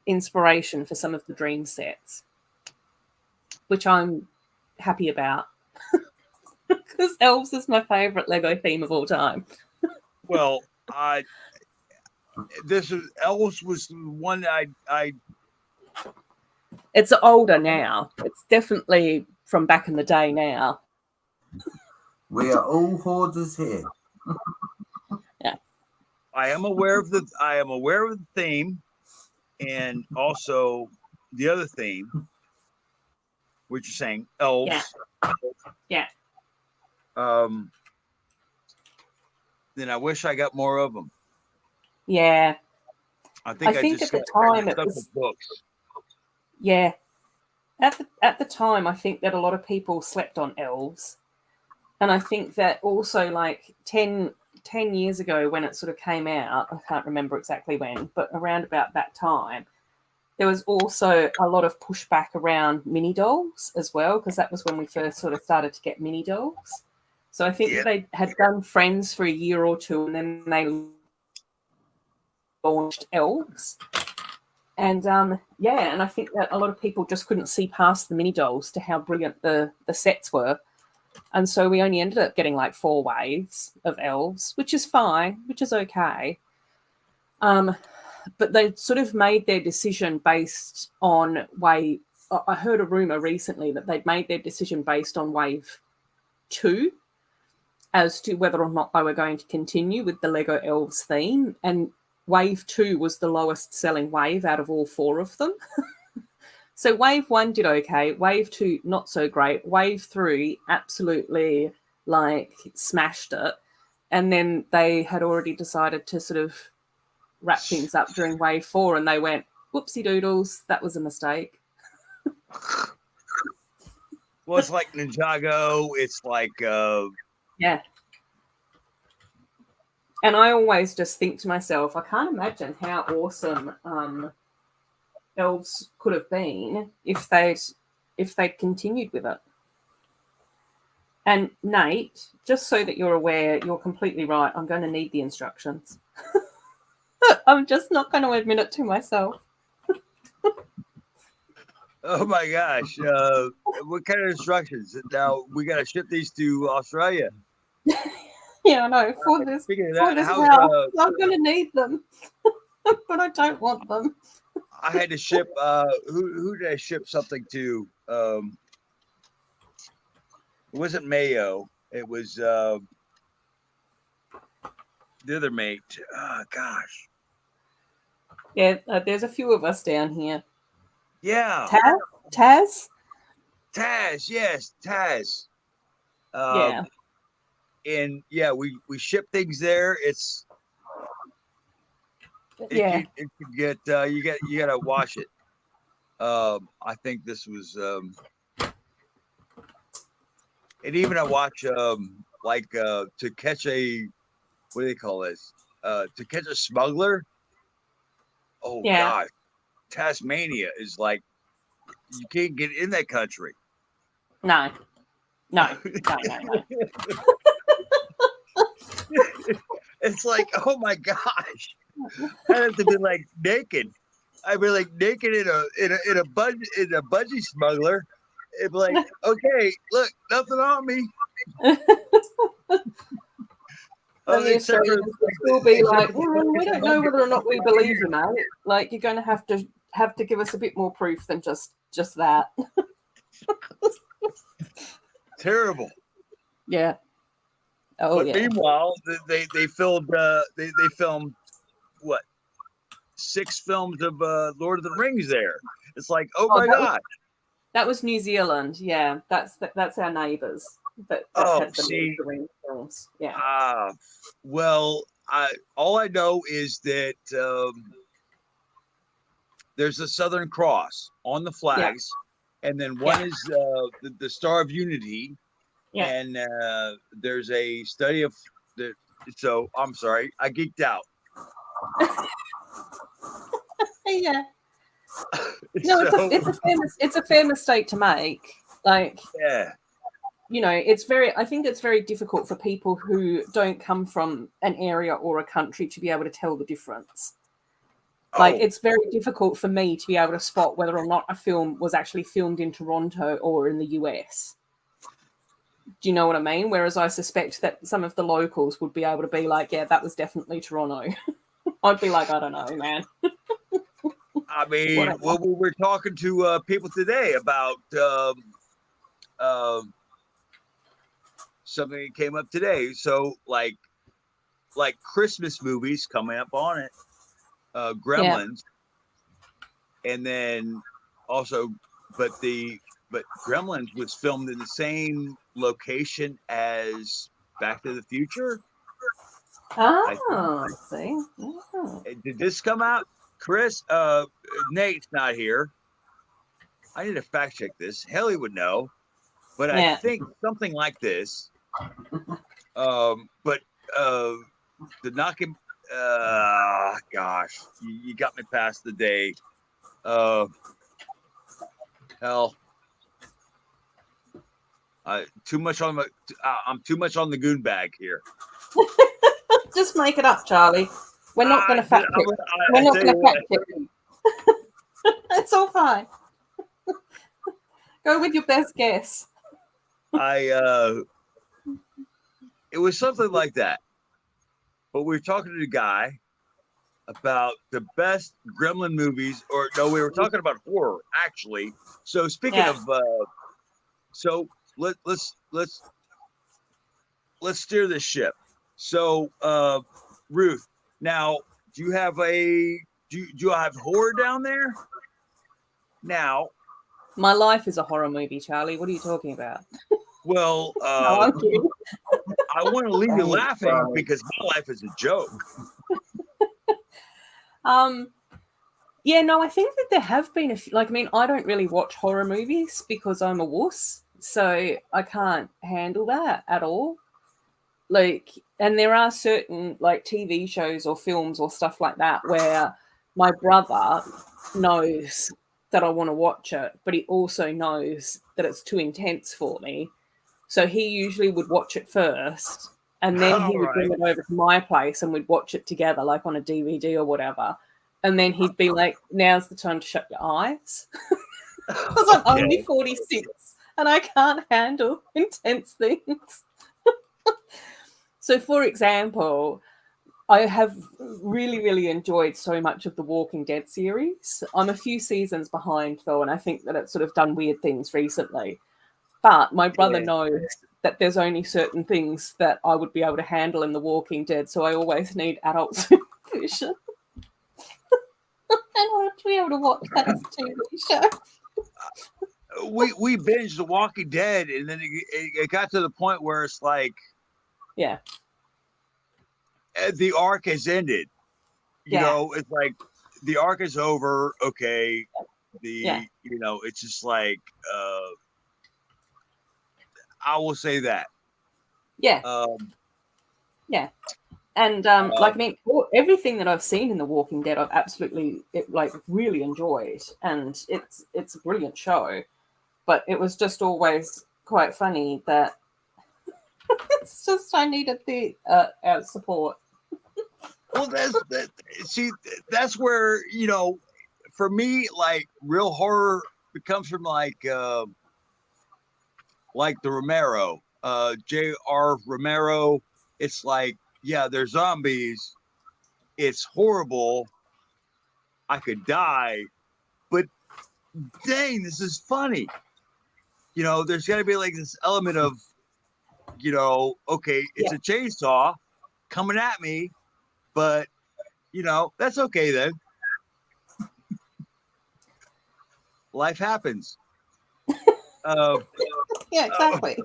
[SPEAKER 4] inspiration for some of the dream sets, which I'm happy about because elves is my favorite Lego theme of all time.
[SPEAKER 3] Well, elves was one I
[SPEAKER 4] It's older now. It's definitely from back in the day now.
[SPEAKER 1] We are all hoarders here.
[SPEAKER 4] Yeah.
[SPEAKER 3] I am aware of the theme, and also the other theme, which you're saying elves.
[SPEAKER 4] Yeah.
[SPEAKER 3] Then I wish I got more of them.
[SPEAKER 4] Yeah.
[SPEAKER 3] I think
[SPEAKER 4] at the time it was
[SPEAKER 3] books.
[SPEAKER 4] Yeah. At the time, I think that a lot of people slept on elves. And I think that also like 10 years ago when it sort of came out, I can't remember exactly when, but around about that time, there was also a lot of pushback around mini dolls as well, because that was when we first sort of started to get mini dolls. So I think they had done Friends for a year or two, and then they launched elves. And and I think that a lot of people just couldn't see past the mini dolls to how brilliant the sets were. And so we only ended up getting like 4 waves of elves, which is fine, which is okay. But they sort of made their decision based on wave. I heard a rumor recently that they'd made their decision based on wave 2 as to whether or not they were going to continue with the Lego Elves theme. And wave 2 was the lowest selling wave out of all 4 of them. So wave 1 did okay. Wave 2, not so great. Wave 3 absolutely like smashed it. And then they had already decided to sort of wrap things up during wave 4, and they went, whoopsie doodles, that was a mistake.
[SPEAKER 3] Well, it's like Ninjago. It's like
[SPEAKER 4] Yeah. And I always just think to myself, I can't imagine how awesome elves could have been if they'd continued with it. And Nate, just so that you're aware, you're completely right. I'm going to need the instructions. I'm just not going to admit it to myself.
[SPEAKER 3] oh my gosh, what kind of instructions? Now we got to ship these to Australia.
[SPEAKER 4] Yeah, I know. For this
[SPEAKER 3] Speaking of that, how's
[SPEAKER 4] house, I'm going to need them, but I don't want them.
[SPEAKER 3] I had to ship. Who did I ship something to? It wasn't Mayo. It was the other mate. Oh, gosh.
[SPEAKER 4] Yeah, there's a few of us down here.
[SPEAKER 3] Yeah.
[SPEAKER 4] Taz?
[SPEAKER 3] Taz. Yes, Taz.
[SPEAKER 4] Yeah.
[SPEAKER 3] And yeah, we ship things there. It can get you gotta wash it. I think this was and even I watch like to catch a, what do they call this? To catch a smuggler. Oh gosh, Tasmania is like, you can't get in that country.
[SPEAKER 4] No.
[SPEAKER 3] It's like, oh my gosh, I have to be like naked. I'd be like naked in a budgie smuggler. It'd be like, okay, look, nothing on me.
[SPEAKER 4] The Australians will still be like, we don't know whether or not we believe you, mate. Like, you're going to have to give us a bit more proof than just that.
[SPEAKER 3] Terrible.
[SPEAKER 4] Yeah. Oh,
[SPEAKER 3] but
[SPEAKER 4] yeah.
[SPEAKER 3] Meanwhile, they filmed they filmed what, 6 films of Lord of the Rings there. It's like, oh my god.
[SPEAKER 4] That was New Zealand. Yeah, that's our neighbours. That had the Ring films. Yeah.
[SPEAKER 3] Well, all I know is that there's a Southern Cross on the flags, and then one is the Star of Unity. Yeah. And there's a study of the. So I'm sorry, I geeked out.
[SPEAKER 4] Yeah. No, it's a fair mistake to make. Like,
[SPEAKER 3] yeah.
[SPEAKER 4] You know, I think it's very difficult for people who don't come from an area or a country to be able to tell the difference. Like, it's very difficult for me to be able to spot whether or not a film was actually filmed in Toronto or in the US. Do you know what I mean? Whereas I suspect that some of the locals would be able to be like, yeah, that was definitely Toronto. I'd be like, I don't know, man.
[SPEAKER 3] I mean, well, we're talking to people today about something that came up today. So like Christmas movies coming up on it, Gremlins, and then also, but Gremlins was filmed in the same location as Back to the Future.
[SPEAKER 4] Oh, I see. Oh.
[SPEAKER 3] Did this come out? Chris, Nate's not here. I need to fact check this. Haley would know, but I think something like this. But the knocking, gosh, you got me past the day. Hell, too much on I'm too much on the goon bag here.
[SPEAKER 4] Just make it up, Charlie. We're not going to fact check. We're not going to fact check. It's all fine. Go with your best guess.
[SPEAKER 3] It was something like that. But we were talking to the guy about the best Gremlin movies, or no, we were talking about horror actually. So speaking of, so let's steer this ship. So Ruth, now do you have horror down there? Now,
[SPEAKER 4] my life is a horror movie, Charlie. What are you talking about?
[SPEAKER 3] Well,
[SPEAKER 4] no, I'm kidding.
[SPEAKER 3] I want to leave you laughing because my life is a joke.
[SPEAKER 4] Yeah, no, I think that there have been a few, like, I mean, I don't really watch horror movies because I'm a wuss. So I can't handle that at all. Like, and there are certain like TV shows or films or stuff like that where my brother knows that I want to watch it, but he also knows that it's too intense for me. So he usually would watch it first, and then he
[SPEAKER 3] All
[SPEAKER 4] would bring
[SPEAKER 3] right.
[SPEAKER 4] it over to my place and we'd watch it together, like on a DVD or whatever. And then he'd be like, "Now's the time to shut your eyes." Because I'm only 46 and I can't handle intense things. So, for example, I have really, really enjoyed so much of the Walking Dead series. I'm a few seasons behind, though, and I think that it's sort of done weird things recently. But my brother
[SPEAKER 3] Yeah.
[SPEAKER 4] knows that there's only certain things that I would be able to handle in The Walking Dead, so I always need adult supervision. And I want to be able to watch that as a TV show.
[SPEAKER 3] We binged The Walking Dead, and then it got to the point where it's like,
[SPEAKER 4] Yeah.
[SPEAKER 3] The arc has ended. You
[SPEAKER 4] Yeah.
[SPEAKER 3] know, it's like the arc is over. Okay.
[SPEAKER 4] Yeah.
[SPEAKER 3] You know, it's just like, I will say that.
[SPEAKER 4] Yeah.
[SPEAKER 3] Yeah.
[SPEAKER 4] And like, I mean, everything that I've seen in The Walking Dead, I've absolutely like really enjoyed, and it's a brilliant show. But it was just always quite funny that it's just I needed the support.
[SPEAKER 3] Well, that's where, you know, for me, like real horror, it comes from like the Romero, J.R. Romero. It's like, yeah, they're zombies. It's horrible. I could die, but dang, this is funny. You know, there's got to be like this element of, you know, okay, it's a chainsaw coming at me, but you know, that's okay then. Life happens.
[SPEAKER 4] Yeah, exactly.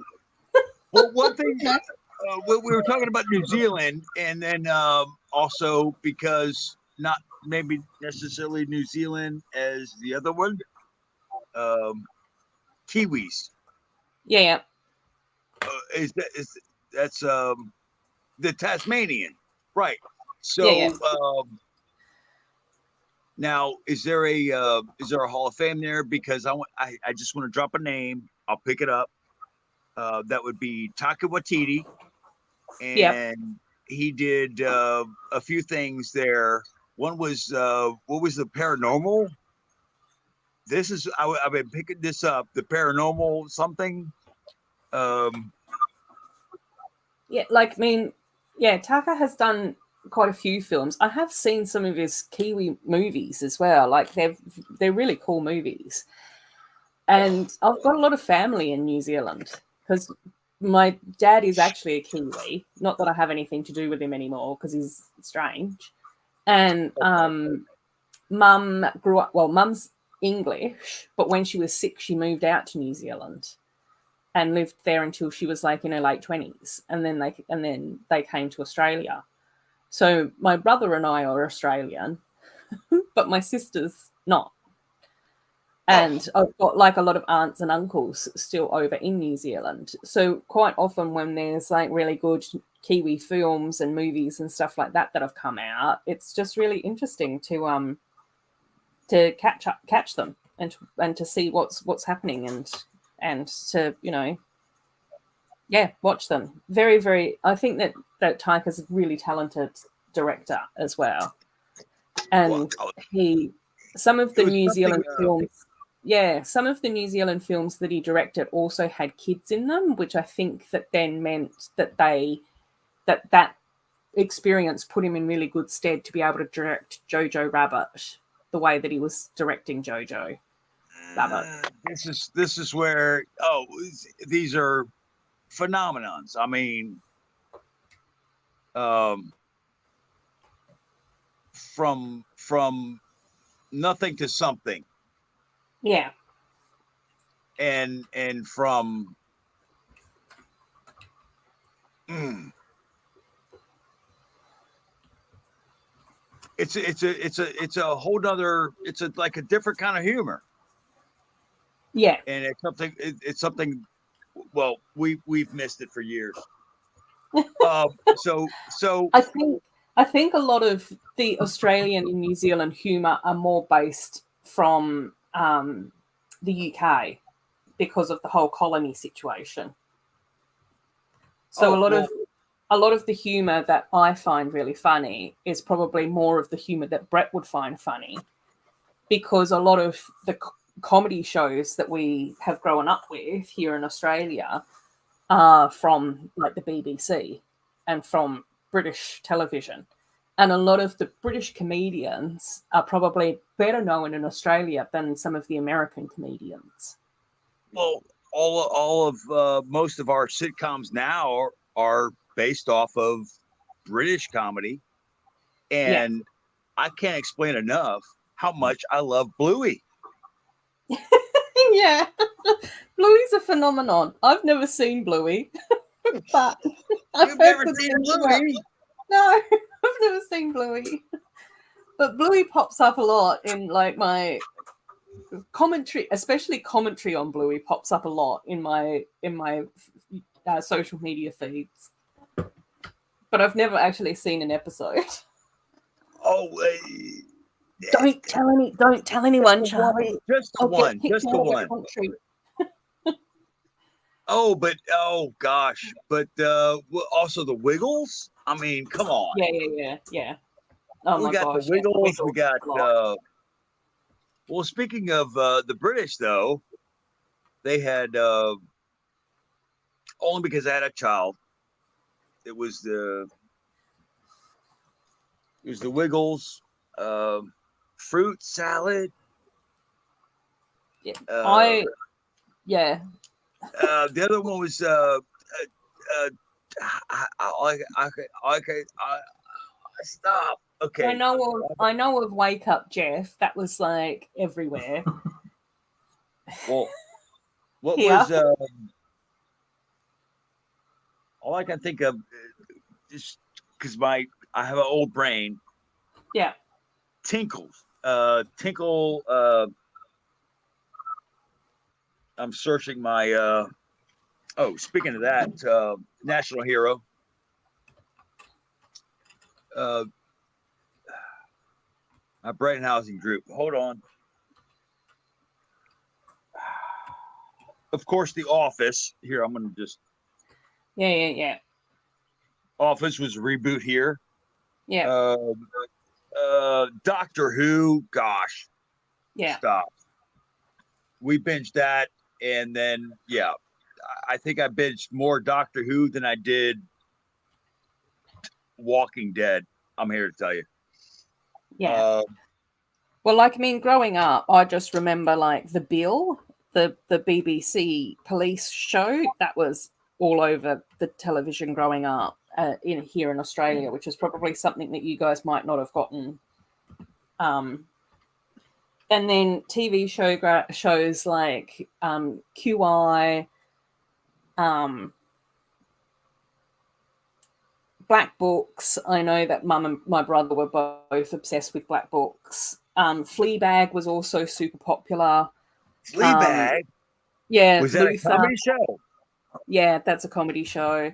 [SPEAKER 3] Well, one thing, we were talking about New Zealand, and then also because not maybe necessarily New Zealand as the other one, Kiwis.
[SPEAKER 4] Yeah.
[SPEAKER 3] That's the Tasmanian, right? So
[SPEAKER 4] Yeah.
[SPEAKER 3] now, is there a Hall of Fame there? Because I just want to drop a name. I'll pick it up. That would be Taika Waititi, and he did a few things there. One was what was the paranormal? This is I've been picking this up. The paranormal something.
[SPEAKER 4] Yeah, like, I mean, yeah, Taka has done quite a few films. I have seen some of his Kiwi movies as well. Like, they're really cool movies. And I've got a lot of family in New Zealand because my dad is actually a Kiwi. Not that I have anything to do with him anymore because he's strange. And mum grew up, well, mum's English, but when she was 6, she moved out to New Zealand and lived there until she was like in her late 20s, and then they came to Australia. So my brother and I are Australian, but my sister's not. And I've got like a lot of aunts and uncles still over in New Zealand. So quite often when there's like really good Kiwi films and movies and stuff like that have come out, it's just really interesting to catch them and to see what's happening and to, you know, watch them. Very, very, I think that Taika's a really talented director as well. And some of the New Zealand films that he directed also had kids in them, which I think that then meant that that experience put him in really good stead to be able to direct Jojo Rabbit the way that he was directing Jojo Rabbit.
[SPEAKER 3] This is where these are phenomenons. I mean, from nothing to something.
[SPEAKER 4] Yeah.
[SPEAKER 3] And from it's a whole nother, like a different kind of humor.
[SPEAKER 4] Yeah.
[SPEAKER 3] And it's something well, we've missed it for years. So
[SPEAKER 4] I think a lot of the Australian and New Zealand humour are more based from the UK because of the whole colony situation. So a lot of the humour that I find really funny is probably more of the humour that Brett would find funny, because a lot of the comedy shows that we have grown up with here in Australia are from like the BBC and from British television. And a lot of the British comedians are probably better known in Australia than some of the American comedians.
[SPEAKER 3] well, all of most of our sitcoms now are based off of British comedy, and I can't explain enough how much I love Bluey.
[SPEAKER 4] Yeah, Bluey's a phenomenon. I've never seen Bluey, but
[SPEAKER 3] You've never seen Bluey?
[SPEAKER 4] No, I've never seen Bluey. But Bluey pops up a lot in like my commentary, especially commentary on Bluey pops up a lot in my social media feeds. But I've never actually seen an episode.
[SPEAKER 3] Oh,
[SPEAKER 4] Don't tell anyone, Charlie.
[SPEAKER 3] just the one, just the one. Oh gosh, but also the Wiggles. I mean, come on.
[SPEAKER 4] Yeah. Oh
[SPEAKER 3] we
[SPEAKER 4] my
[SPEAKER 3] got
[SPEAKER 4] gosh,
[SPEAKER 3] the Wiggles.
[SPEAKER 4] yeah,
[SPEAKER 3] We got. Well, speaking of the British, though, they had only because I had a child. It was the Wiggles, fruit salad.
[SPEAKER 4] Yeah.
[SPEAKER 3] The other one was stop. Okay.
[SPEAKER 4] I know of Wake Up Jeff. That was like everywhere.
[SPEAKER 3] Well, what
[SPEAKER 4] Here.
[SPEAKER 3] was all I can think of, just because I have an old brain.
[SPEAKER 4] Yeah.
[SPEAKER 3] Tinkle. I'm searching my. Speaking of that, national hero. My Brighton Housing Group. Hold on. Of course, The Office. Here, I'm going to just.
[SPEAKER 4] Yeah.
[SPEAKER 3] Office was a reboot here.
[SPEAKER 4] Yeah.
[SPEAKER 3] Doctor Who. Gosh.
[SPEAKER 4] Yeah.
[SPEAKER 3] Stop. We binged that, and then I think I binged more Doctor Who than I did Walking Dead. I'm here to tell you.
[SPEAKER 4] Yeah. Well, like, I mean, growing up, I just remember like The Bill, the BBC police show that was all over the television growing up here in Australia, which is probably something that you guys might not have gotten. And then TV shows like QI, Black Books. I know that Mum and my brother were both obsessed with Black Books. Fleabag was also super popular.
[SPEAKER 3] Fleabag?
[SPEAKER 4] Yeah.
[SPEAKER 3] Was that
[SPEAKER 4] Luther.
[SPEAKER 3] a comedy show?
[SPEAKER 4] Yeah, that's a comedy show.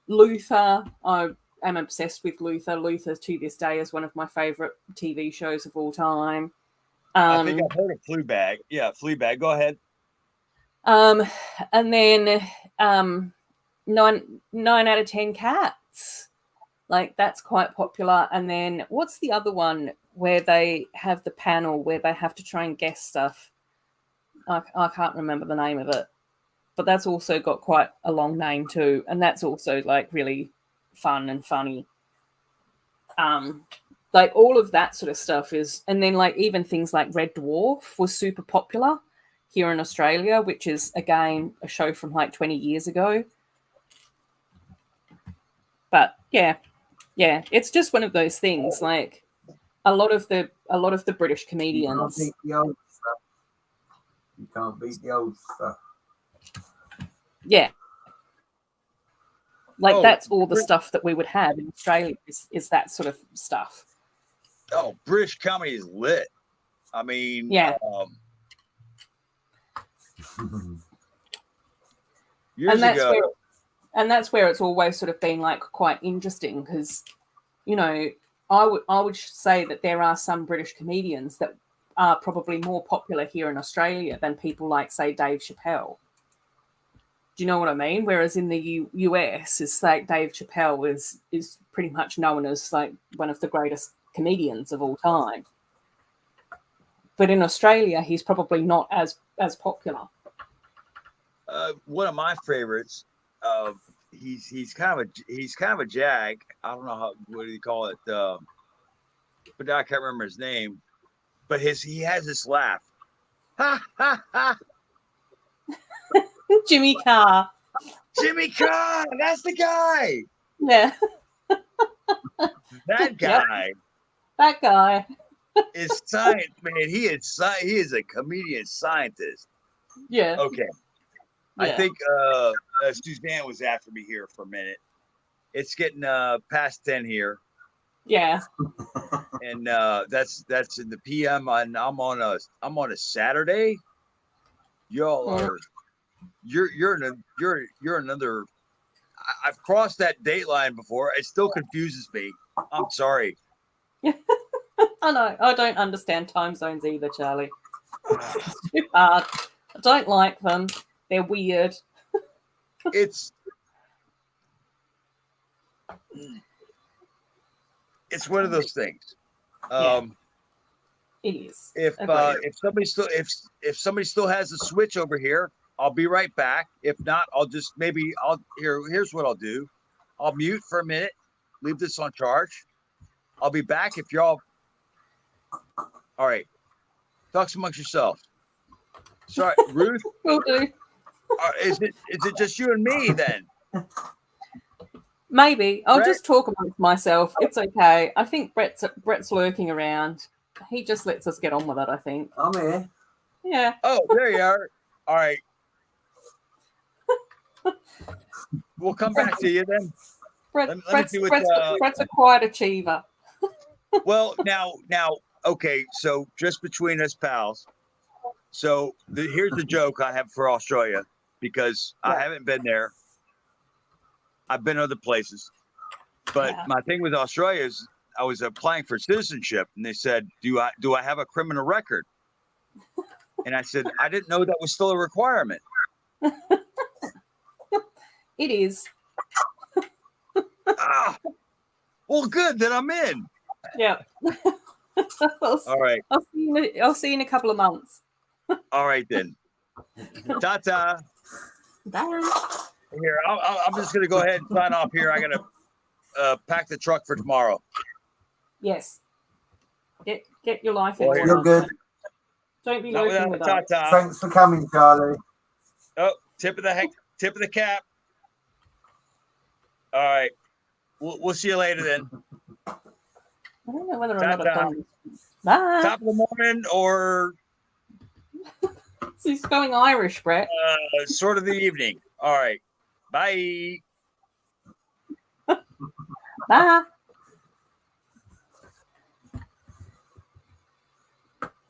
[SPEAKER 4] Luther. I'm obsessed with Luther. Luther to this day is one of my favorite TV shows of all time.
[SPEAKER 3] I think I've heard of Fleabag. Yeah, Fleabag. Go ahead.
[SPEAKER 4] And then 9 out of 10 Cats. Like, that's quite popular. And then what's the other one where they have the panel where they have to try and guess stuff? I can't remember the name of it. But that's also got quite a long name too. And that's also like really fun and funny. Like all of that sort of stuff is, and then like even things like Red Dwarf was super popular here in Australia, which is again a show from like 20 years ago. But yeah, it's just one of those things. Like a lot of the British comedians.
[SPEAKER 1] You can't beat the old stuff.
[SPEAKER 4] Yeah. Like that's all the stuff that we would have in Australia is that sort of stuff.
[SPEAKER 3] Oh, British comedy is lit. I mean,
[SPEAKER 4] yeah.
[SPEAKER 3] years ago.
[SPEAKER 4] That's where it's always sort of been like quite interesting because, you know, I would say that there are some British comedians that are probably more popular here in Australia than people like, say, Dave Chappelle. Do you know what I mean? Whereas in the US, it's like Dave Chappelle is pretty much known as like one of the greatest comedians of all time. But in Australia, he's probably not as popular.
[SPEAKER 3] One of my favorites. He's kind of a jag. I don't know what do you call it. But now I can't remember his name. But he has this laugh. Ha ha ha.
[SPEAKER 4] Jimmy Carr.
[SPEAKER 3] Jimmy Carr, that's the guy.
[SPEAKER 4] Yeah.
[SPEAKER 3] That guy.
[SPEAKER 4] Yep. That guy
[SPEAKER 3] is science, man. He is a comedian scientist.
[SPEAKER 4] Yeah.
[SPEAKER 3] Okay.
[SPEAKER 4] Yeah.
[SPEAKER 3] I think Suzanne was after me here for a minute. It's getting past 10 here.
[SPEAKER 4] Yeah.
[SPEAKER 3] And that's in the PM, and I'm on a Saturday. Y'all are you're another. I've crossed that date line before. It still confuses me. I'm sorry.
[SPEAKER 4] I know. I don't understand time zones either, Charlie. It's too hard. I don't like them. They're weird.
[SPEAKER 3] It's one of those things.
[SPEAKER 4] It is.
[SPEAKER 3] If somebody still has a switch over here, I'll be right back. If not, here's what I'll do. I'll mute for a minute, leave this on charge. I'll be back if y'all. All right. Talk amongst yourselves. Sorry, Ruth.
[SPEAKER 4] Will do.
[SPEAKER 3] Is it just you and me then?
[SPEAKER 4] Maybe. I'll
[SPEAKER 3] Brett?
[SPEAKER 4] just talk amongst myself. It's okay. I think Brett's lurking around. He just lets us get on with it, I think.
[SPEAKER 1] I'm here.
[SPEAKER 4] Yeah.
[SPEAKER 3] Oh, there you are. All right. We'll come back to you then.
[SPEAKER 4] Brett's a quiet achiever.
[SPEAKER 3] Well, now, okay. So just between us pals. So here's the joke I have for Australia because I haven't been there. I've been other places, but my thing with Australia is I was applying for citizenship, and they said, "Do I have a criminal record?" And I said, "I didn't know that was still a requirement."
[SPEAKER 4] It is.
[SPEAKER 3] Well, good. Then I'm in.
[SPEAKER 4] Yeah.
[SPEAKER 3] All right.
[SPEAKER 4] I'll see you in a couple of months.
[SPEAKER 3] All right then. Ta-ta.
[SPEAKER 4] Bye.
[SPEAKER 3] Here, I'm just gonna go ahead and sign off here. I gotta pack the truck for tomorrow.
[SPEAKER 4] Yes. Get your life in
[SPEAKER 3] Well,
[SPEAKER 4] order.
[SPEAKER 1] You're good.
[SPEAKER 4] Don't be
[SPEAKER 3] Not
[SPEAKER 4] lurking
[SPEAKER 3] without
[SPEAKER 4] with
[SPEAKER 3] the
[SPEAKER 4] us.
[SPEAKER 3] ta-ta.
[SPEAKER 1] Thanks for coming, Charlie.
[SPEAKER 3] Oh, tip of the cap. All right. We'll see you later then.
[SPEAKER 4] I don't know whether or not I've
[SPEAKER 3] Ta-ta.
[SPEAKER 4] done this. Bye.
[SPEAKER 3] Top of the morning or
[SPEAKER 4] He's going Irish, Brett.
[SPEAKER 3] sort of the evening. All right. Bye.
[SPEAKER 4] Bye.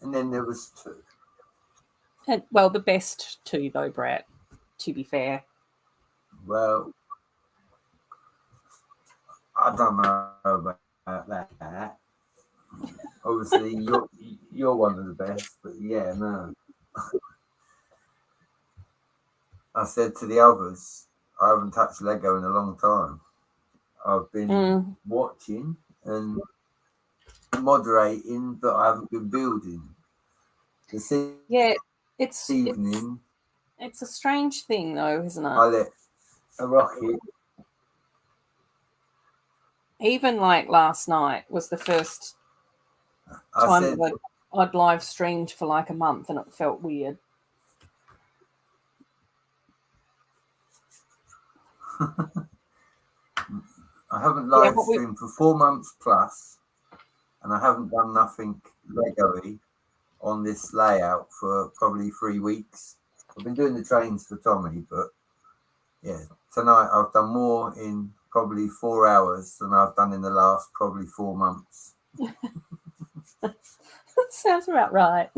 [SPEAKER 1] And then there was two.
[SPEAKER 4] And, well, the best two, though, Brett, to be fair.
[SPEAKER 1] Well, I don't know about that. Obviously, you're one of the best, but yeah, no. I said to the others, I haven't touched Lego in a long time. I've been watching and moderating, but I haven't been building. This evening,
[SPEAKER 4] it's a strange thing, though, isn't it?
[SPEAKER 1] I let a rocket.
[SPEAKER 4] Even like last night was the first time that I'd live streamed for like a month, and it felt weird.
[SPEAKER 1] I haven't live streamed for 4 months plus, and I haven't done nothing Lego-y on this layout for probably 3 weeks. I've been doing the trains for Tommy, but yeah, tonight I've done more in probably 4 hours than I've done in the last probably 4 months.
[SPEAKER 4] Sounds about right.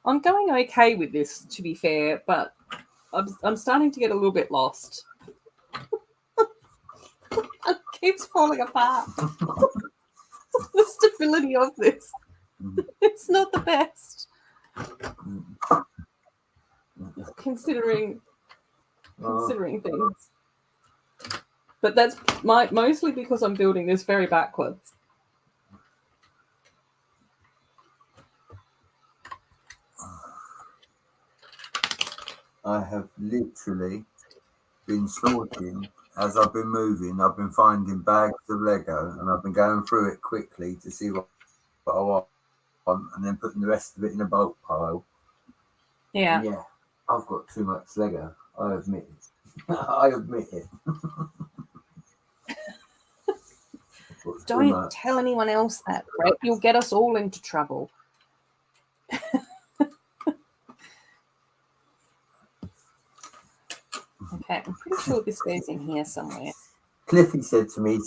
[SPEAKER 4] I'm going okay with this, to be fair, but I'm starting to get a little bit lost. It keeps falling apart. The stability of this, it's not the best. Considering things. But that's mostly because I'm building this very backwards.
[SPEAKER 1] I have literally been sorting as I've been moving. I've been finding bags of Lego and I've been going through it quickly to see what I want and then putting the rest of it in a bulk pile.
[SPEAKER 4] Yeah.
[SPEAKER 1] And yeah, I've got too much Lego. I admit it. I admit it.
[SPEAKER 4] Don't tell anyone else that, Brett. You'll get us all into trouble. Okay, I'm pretty sure this goes in here somewhere.
[SPEAKER 1] Cliffy said to me, he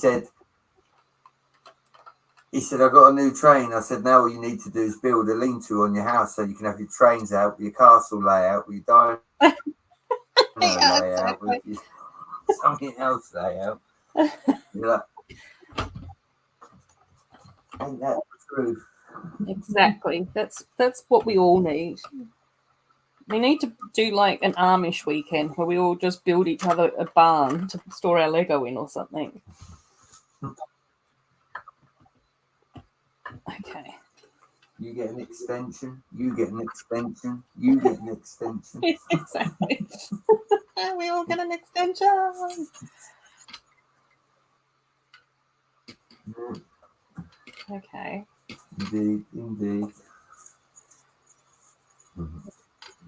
[SPEAKER 1] said, I got a new train. I said, now all you need to do is build a lean-to on your house so you can have your trains out with your castle layout, with your dining layout, with your something else layout. You're like, ain't that the truth?
[SPEAKER 4] Exactly. That's what we all need. We need to do like an Amish weekend where we all just build each other a barn to store our Lego in or something. Okay.
[SPEAKER 1] You get an extension, you get an extension, you get an extension.
[SPEAKER 4] Exactly. We all get an extension. Okay.
[SPEAKER 1] Indeed.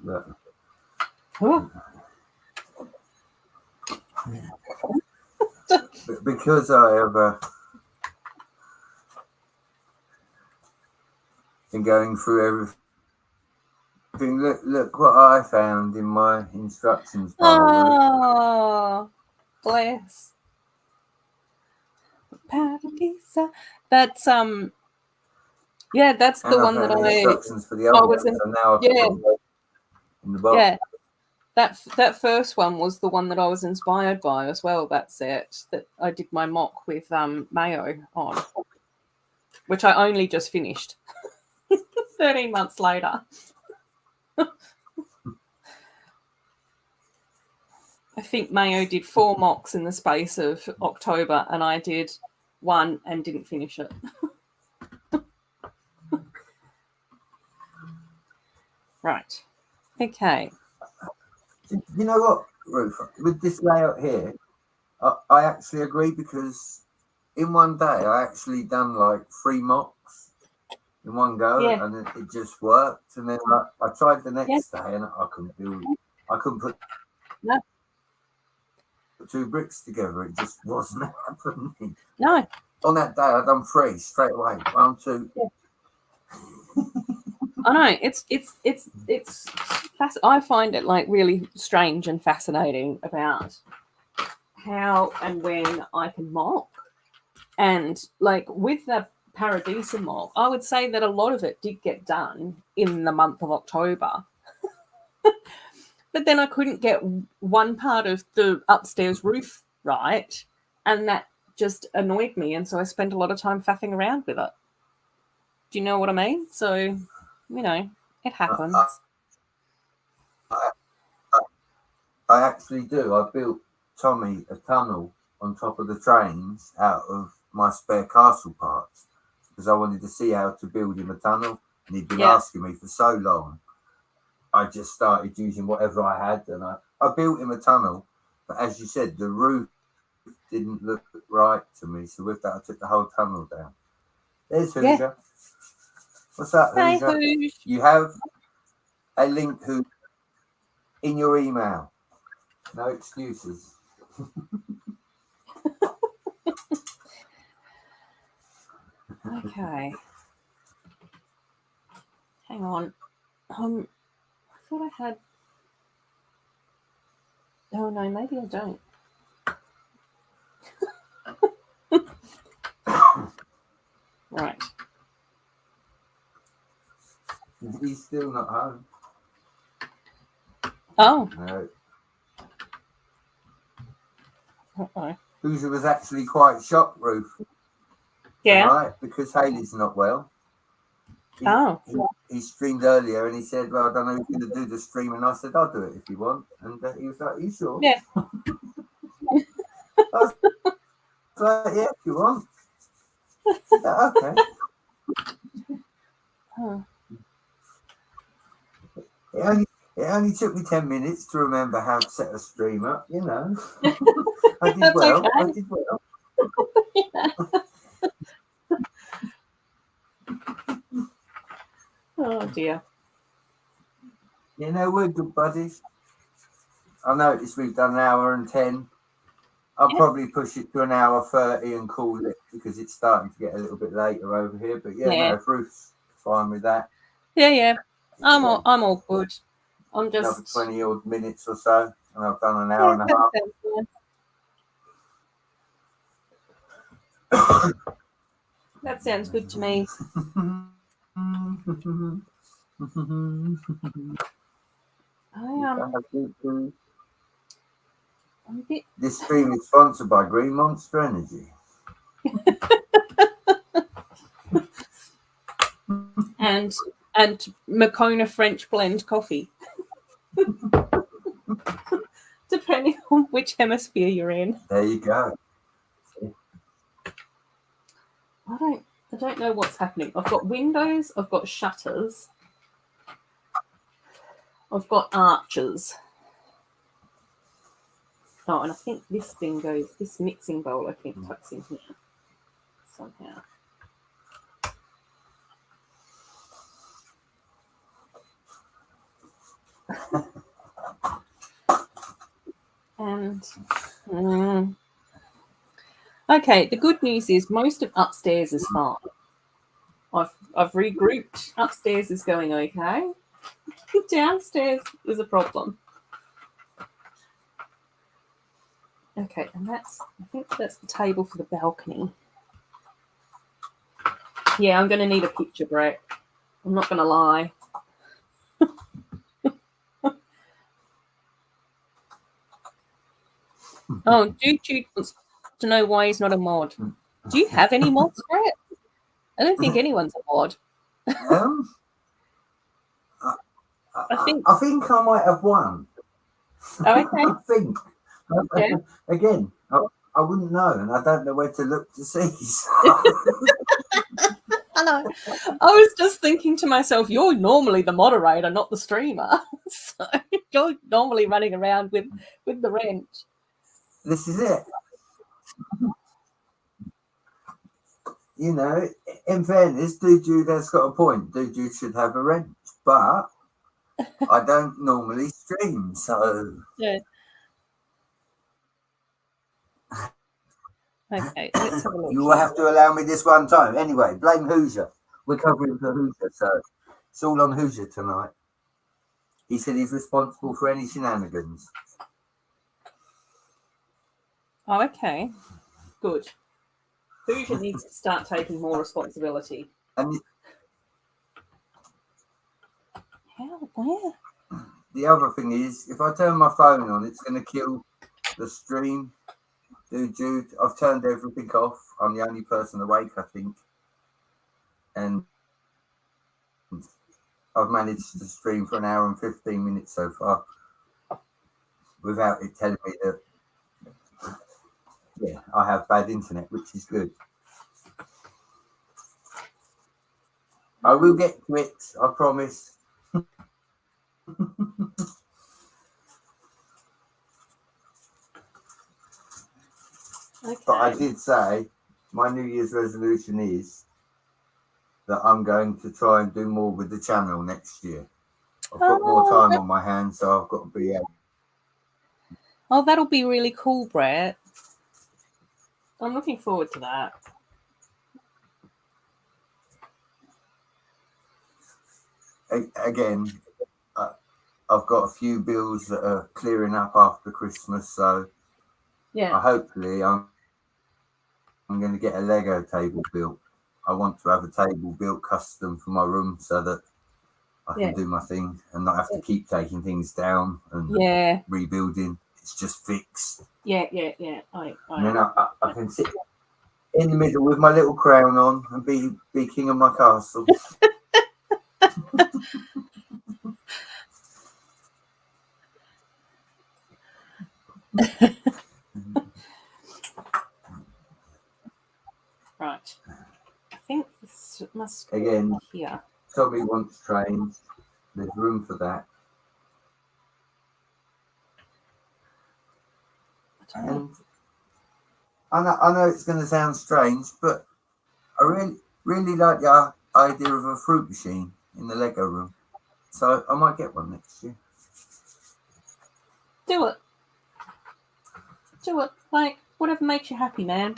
[SPEAKER 1] Look. Because I have been going through everything. Look what I found in my instructions pile.
[SPEAKER 4] Oh, bless. Paradiso. That's yeah, that's the one that
[SPEAKER 1] instructions for the old
[SPEAKER 4] was
[SPEAKER 1] one, so now I've got in the box.
[SPEAKER 4] Yeah. That first one was the one that I was inspired by as well, that set that I did my mock with Mayo on, which I only just finished 13 months later. I think Mayo did 4 mocks in the space of October and I did 1 and didn't finish it. Right. Okay.
[SPEAKER 1] You know what, Ruth? With this layout here, I actually agree because in one day I actually done like 3 mocks in one go, and it just worked. And then I tried the next day, and I couldn't put 2 bricks together. It just wasn't happening.
[SPEAKER 4] No.
[SPEAKER 1] On that day, I done 3 straight away. 1, 2.
[SPEAKER 4] Yeah. I know it's I find it like really strange and fascinating about how and when I can mock, and like with the Paradiso mock, I would say that a lot of it did get done in the month of October, but then I couldn't get one part of the upstairs roof right, and that just annoyed me, and so I spent a lot of time faffing around with it. Do you know what I mean? So, you know, it happens.
[SPEAKER 1] I actually do. I built Tommy a tunnel on top of the trains out of my spare castle parts because I wanted to see how to build him a tunnel, and he'd been asking me for so long. I just started using whatever I had, and I built him a tunnel. But as you said, the roof didn't look right to me, so with that, I took the whole tunnel down. There's Hoosier. Yeah. What's up, Hoosier? Hey, you have a link in your email. No excuses.
[SPEAKER 4] Okay. Hang on. I thought I had. Oh no, maybe I don't. Right.
[SPEAKER 1] He's still not home.
[SPEAKER 4] Oh,
[SPEAKER 1] No.
[SPEAKER 4] uh-oh.
[SPEAKER 1] Hoosier was actually quite shocked, Ruth,
[SPEAKER 4] Yeah.
[SPEAKER 1] tonight, because Haley's not well. He streamed earlier and he said, well, I don't know who's going to do the stream. And I said, I'll do it if you want. And he was like, you sure?
[SPEAKER 4] Yeah.
[SPEAKER 1] I was like, yeah, if you want. Said, okay.
[SPEAKER 4] Oh.
[SPEAKER 1] It only took me 10 minutes to remember how to set a stream up, you know. I did
[SPEAKER 4] That's
[SPEAKER 1] well.
[SPEAKER 4] okay.
[SPEAKER 1] I did well.
[SPEAKER 4] Oh dear.
[SPEAKER 1] You know, we're good buddies. I noticed we've done an hour and 10. I'll probably push it to an hour 30 and call it because it's starting to get a little bit later over here. But yeah. No, if Ruth's fine with that.
[SPEAKER 4] Yeah. I'm all good. I'm just
[SPEAKER 1] another 20 odd minutes or so, and I've done an hour and a half.
[SPEAKER 4] That sounds good to me.
[SPEAKER 1] This stream is sponsored by Green Monster Energy.
[SPEAKER 4] and Moccona French blend coffee. Depending on which hemisphere you're in.
[SPEAKER 1] There you go.
[SPEAKER 4] I don't know what's happening. I've got windows, I've got shutters, I've got arches. Oh, and I think this mixing bowl, I think, tucks in here somehow. And okay, the good news is most of upstairs is fine. I've regrouped. Upstairs is going okay. Downstairs is a problem. Okay, and I think that's the table for the balcony. Yeah, I'm going to need a picture, Brett. I'm not going to lie. Oh, Jude wants to know why he's not a mod. Do you have any mods, Brett? I don't think anyone's a mod. I think
[SPEAKER 1] I might have one.
[SPEAKER 4] Oh, okay.
[SPEAKER 1] I think.
[SPEAKER 4] Yeah.
[SPEAKER 1] Again, I wouldn't know, and I don't know where to look to see.
[SPEAKER 4] I know. I was just thinking to myself, you're normally the moderator, not the streamer. So you're normally running around with the wrench.
[SPEAKER 1] This is it. You know, in fairness, Jude has got a point. Jude should have a wrench, but I don't normally stream, so
[SPEAKER 4] yeah. Okay, let's have a look.
[SPEAKER 1] You will have to allow me this one time. Anyway, blame Hoosier. We're covering for Hoosier, so it's all on Hoosier tonight. He said he's responsible for any shenanigans.
[SPEAKER 4] Oh, okay. Good. Hoosier needs to start taking more responsibility.
[SPEAKER 1] And
[SPEAKER 4] Where?
[SPEAKER 1] the other thing is, if I turn my phone on, it's going to kill the stream. Jude, I've turned everything off. I'm the only person awake, I think. And I've managed to stream for an hour and 15 minutes so far without it telling me that, yeah, I have bad internet, which is good. I will get to it, I promise.
[SPEAKER 4] Okay.
[SPEAKER 1] But I did say my New Year's resolution is that I'm going to try and do more with the channel next year. I've got more time on my hands, so I've got to be able.
[SPEAKER 4] Oh, that'll be really cool, Brett. I'm looking forward to that.
[SPEAKER 1] Again, I've got a few bills that are clearing up after Christmas, so
[SPEAKER 4] yeah,
[SPEAKER 1] hopefully I'm going to get a Lego table built. I want to have a table built custom for my room so that I can do my thing and not have to keep taking things down and rebuilding. It's just fixed.
[SPEAKER 4] Yeah. And
[SPEAKER 1] then I can sit in the middle with my little crown on and be king of my castle.
[SPEAKER 4] Right. I think this must go
[SPEAKER 1] Again,
[SPEAKER 4] here.
[SPEAKER 1] Tommy wants trains. There's room for that. And I know it's going to sound strange, but I really like the idea of a fruit machine in the Lego room. So I might get one next year.
[SPEAKER 4] Do it. Like, whatever makes you happy, man.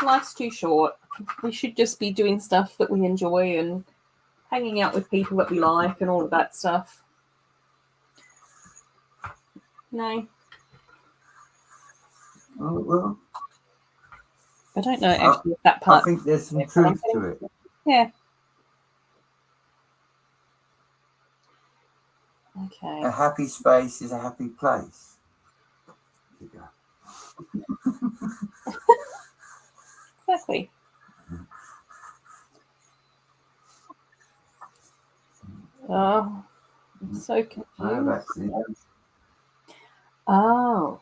[SPEAKER 4] Life's too short. We should just be doing stuff that we enjoy and hanging out with people that we like and all of that stuff. No.
[SPEAKER 1] Oh, well,
[SPEAKER 4] I don't know actually if that part.
[SPEAKER 1] I think there's some truth to it.
[SPEAKER 4] Yeah. Okay.
[SPEAKER 1] A happy space is a happy place. There you go.
[SPEAKER 4] Exactly. Oh, I'm so confused. Oh,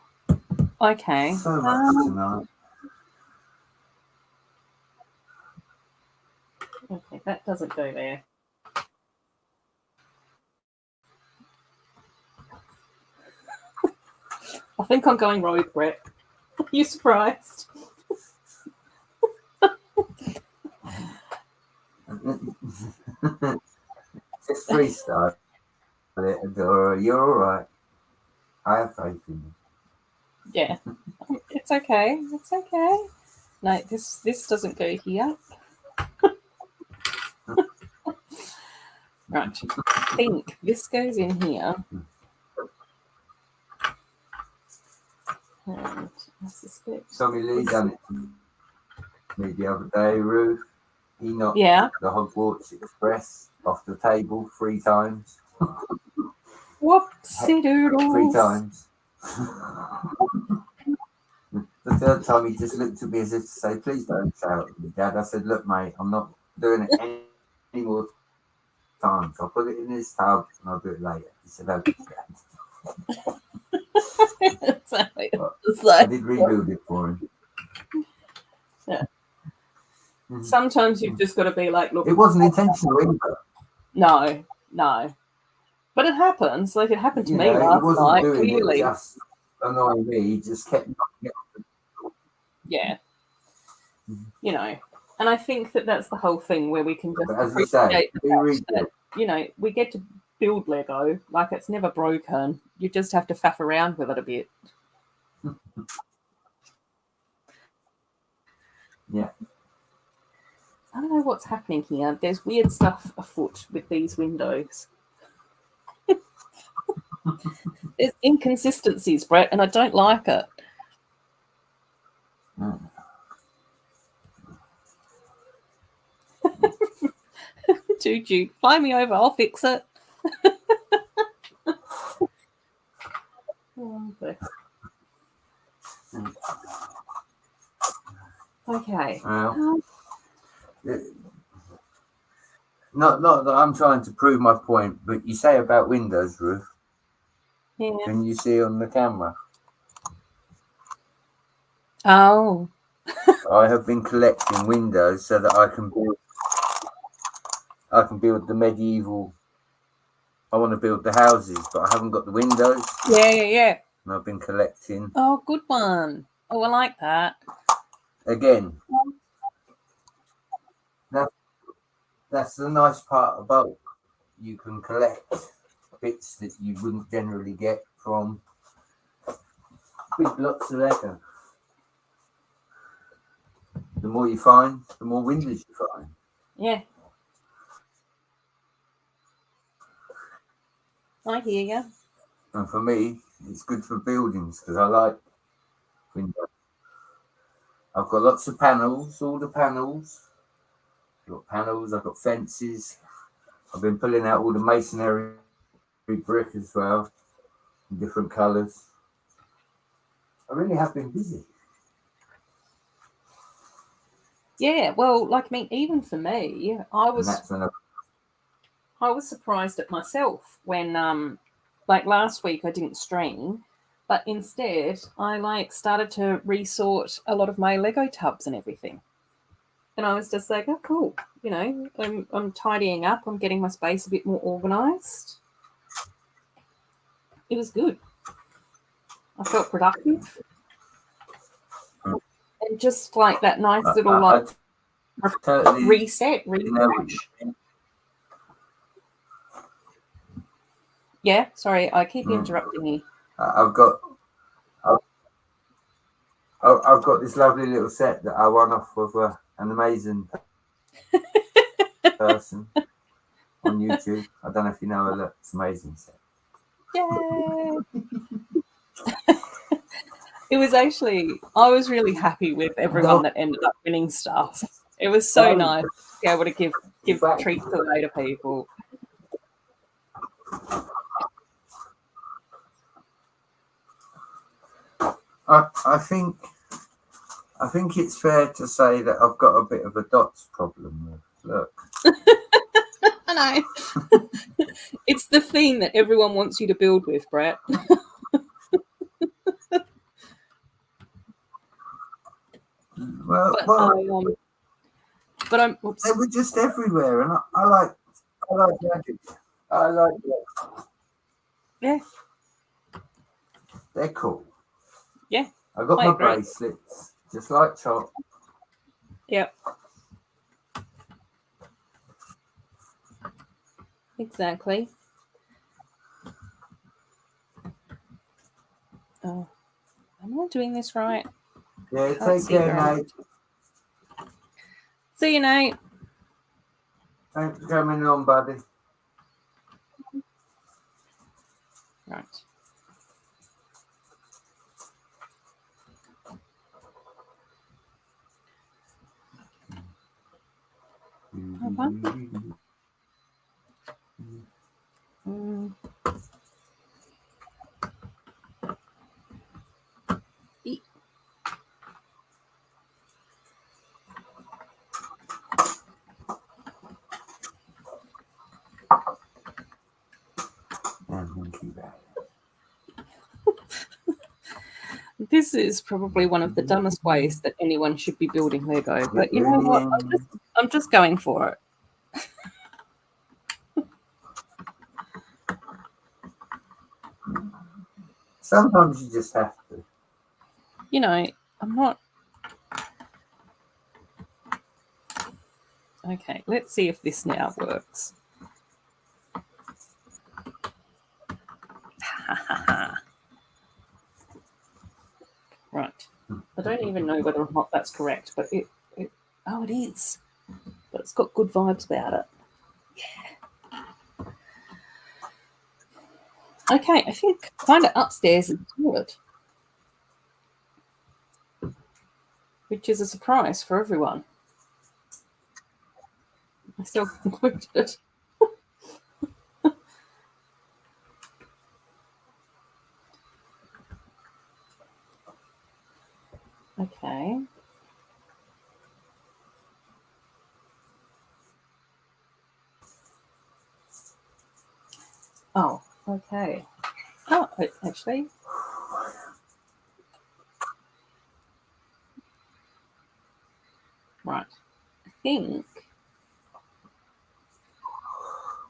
[SPEAKER 4] okay.
[SPEAKER 1] So much tonight.
[SPEAKER 4] Okay, that doesn't go there. I think I'm going rogue, Brett. Are you surprised?
[SPEAKER 1] Just freestyle it, Adora. You're all right. I have faith in you.
[SPEAKER 4] Yeah, it's okay. It's okay. No, this doesn't go here. Right. I think this goes in here. And I suspect.
[SPEAKER 1] Tommy Lee done it to me the other day, Ruth. He knocked the Hogwarts Express off the table 3 times.
[SPEAKER 4] Whoopsie doodles.
[SPEAKER 1] 3 times. The 3rd time he just looked at me as if to say, please don't shout at me, Dad. I said, look, mate, I'm not doing it any more times. I'll put it in this tub and I'll do it later. He said, okay, Dad. I did rebuild it for him.
[SPEAKER 4] Yeah. Sometimes you've just got to be like, look.
[SPEAKER 1] It wasn't intentional either.
[SPEAKER 4] No. But it happens. Like it happened to me last night. Clearly.
[SPEAKER 1] It just annoying me. He just kept knocking it.
[SPEAKER 4] Yeah. You know, and I think that's the whole thing where we can just
[SPEAKER 1] as you say,
[SPEAKER 4] that, you know, we get to build Lego. Like it's never broken. You just have to faff around with it a bit.
[SPEAKER 1] Yeah.
[SPEAKER 4] I don't know what's happening here. There's weird stuff afoot with these windows. There's inconsistencies, Brett, and I don't like it. Juju, fly me over. I'll fix it. Okay.
[SPEAKER 1] Not that I'm trying to prove my point, but you say about windows, Ruth.
[SPEAKER 4] Yeah.
[SPEAKER 1] Can you see on the camera?
[SPEAKER 4] Oh.
[SPEAKER 1] I have been collecting windows so that I can build the medieval. I want to build the houses, but I haven't got the windows.
[SPEAKER 4] Yeah.
[SPEAKER 1] And I've been collecting.
[SPEAKER 4] Oh, good one. Oh, I like that.
[SPEAKER 1] Again, that's the nice part about you can collect bits that you wouldn't generally get from big blocks of Lego. The more you find, the more windows you find.
[SPEAKER 4] Yeah. I hear you.
[SPEAKER 1] And for me, it's good for buildings because I like windows. I've got lots of panels, all the panels. I've got panels, I've got fences. I've been pulling out all the masonry brick as well, in different colours. I really have been busy.
[SPEAKER 4] Yeah, well, like, I mean, even for me, I
[SPEAKER 1] And
[SPEAKER 4] was
[SPEAKER 1] that's when
[SPEAKER 4] surprised at myself when, like, last week I didn't stream, but instead I, like, started to resort a lot of my Lego tubs and everything. And I was just like, oh, cool. You know, I'm tidying up. I'm getting my space a bit more organised. It was good. I felt productive. And just, like, that nice little, like,
[SPEAKER 1] totally
[SPEAKER 4] reset, refresh. Yeah, sorry, I keep interrupting you.
[SPEAKER 1] I've got this lovely little set that I won off of an amazing person on YouTube. I don't know if you know her. Look, it's an amazing set.
[SPEAKER 4] Yay! It was actually, I was really happy with everyone that ended up winning stuff. It was so nice to be able to give treats away to people.
[SPEAKER 1] I think it's fair to say that I've got a bit of a dots problem. Look.
[SPEAKER 4] I know. It's the theme that everyone wants you to build with, Brett. But oops.
[SPEAKER 1] They were just everywhere, and I like magic. I like it.
[SPEAKER 4] Yeah.
[SPEAKER 1] They're cool.
[SPEAKER 4] Yeah.
[SPEAKER 1] I got my bracelets, just like Chop.
[SPEAKER 4] Yep. Exactly. Oh, am I doing this right?
[SPEAKER 1] Yeah, take care, Nate.
[SPEAKER 4] See you, Nate.
[SPEAKER 1] Thanks for coming on, buddy.
[SPEAKER 4] Right. This is probably one of the dumbest ways that anyone should be building Lego, but you know what? I'm just going for it.
[SPEAKER 1] Sometimes you just have to.
[SPEAKER 4] You know, I'm not. Okay, let's see if this now works. Right. I don't even know whether or not that's correct, but it oh, it is. But it's got good vibes about it. Yeah. Okay, I think kind of upstairs is good, which is a surprise for everyone. Myself included. Okay. Oh, okay. Oh, actually. Right. I think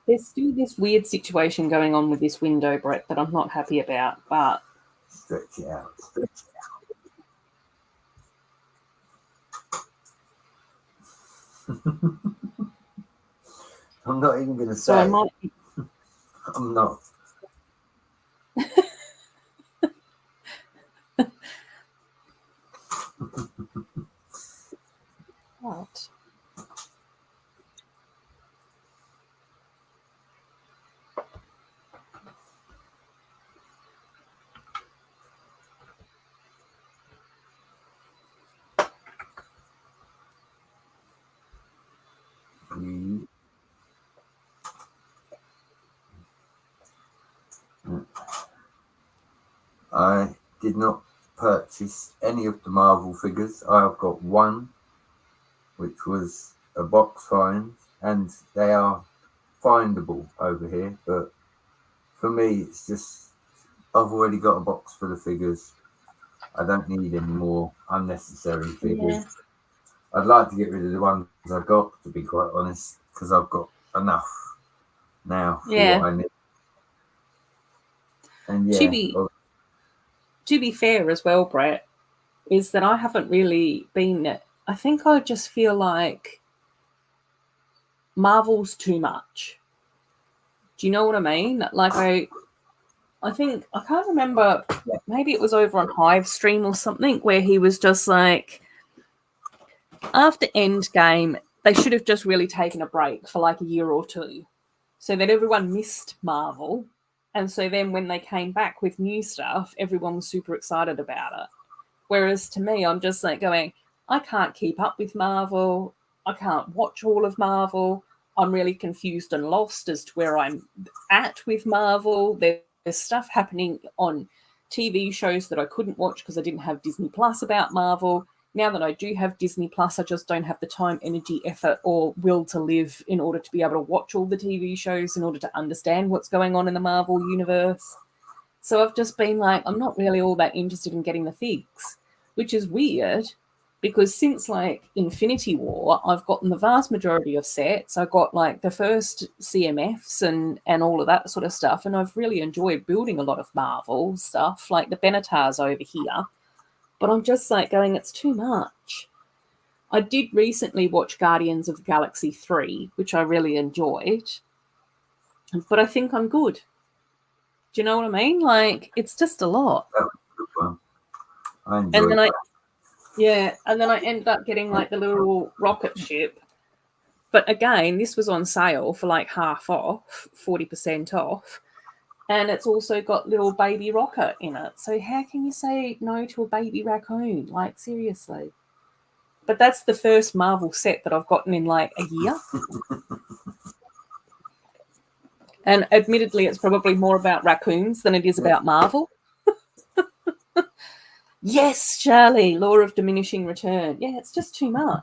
[SPEAKER 4] there's still this weird situation going on with this window, Brett, that I'm not happy about, but...
[SPEAKER 1] Stretch it out. Stretch it out. I'm not even going to say.
[SPEAKER 4] So I might...
[SPEAKER 1] I'm not.
[SPEAKER 4] What?
[SPEAKER 1] I did not purchase any of the Marvel figures. I've got one, which was a box find, and they are findable over here. But for me, it's just I've already got a box full of figures. I don't need any more unnecessary figures.
[SPEAKER 4] Yeah.
[SPEAKER 1] I'd like to get rid of the ones I've got, to be quite honest, because I've got enough now for
[SPEAKER 4] Yeah.
[SPEAKER 1] what I need. And
[SPEAKER 4] To be fair as well, Brett, is that I haven't really been. I think I just feel like Marvel's too much. Do you know what I mean? Like I think I can't remember. Maybe it was over on Hive Stream or something where he was just like, after Endgame, they should have just really taken a break for like a year or two, so that everyone missed Marvel, and so then when they came back with new stuff, everyone was super excited about it. Whereas to me, I'm just like going, I can't keep up with Marvel. I can't watch all of Marvel. I'm really confused and lost as to where I'm at with Marvel. There's stuff happening on TV shows that I couldn't watch because I didn't have Disney Plus about Marvel. Now that I do have Disney Plus, I just don't have the time, energy, effort, or will to live in order to be able to watch all the TV shows, in order to understand what's going on in the Marvel universe. So I've just been like, I'm not really all that interested in getting the figs, which is weird because since like Infinity War, I've gotten the vast majority of sets. I got like the first CMFs and all of that sort of stuff. And I've really enjoyed building a lot of Marvel stuff, like the Benetars over here. But I'm just like going, it's too much. I did recently watch Guardians of the Galaxy 3, which I really enjoyed. But I think I'm good. Do you know what I mean? Like, it's just a lot.
[SPEAKER 1] that was a good one. I enjoyed that.
[SPEAKER 4] And then I ended up getting like the little rocket ship. But again, this was on sale for like half off, 40% off. And it's also got little baby rocket in it. So how can you say no to a baby raccoon? Like, seriously. But that's the first Marvel set that I've gotten in like a year. And admittedly, it's probably more about raccoons than it is about Marvel. Yes, Charlie, law of diminishing return. Yeah, it's just too much.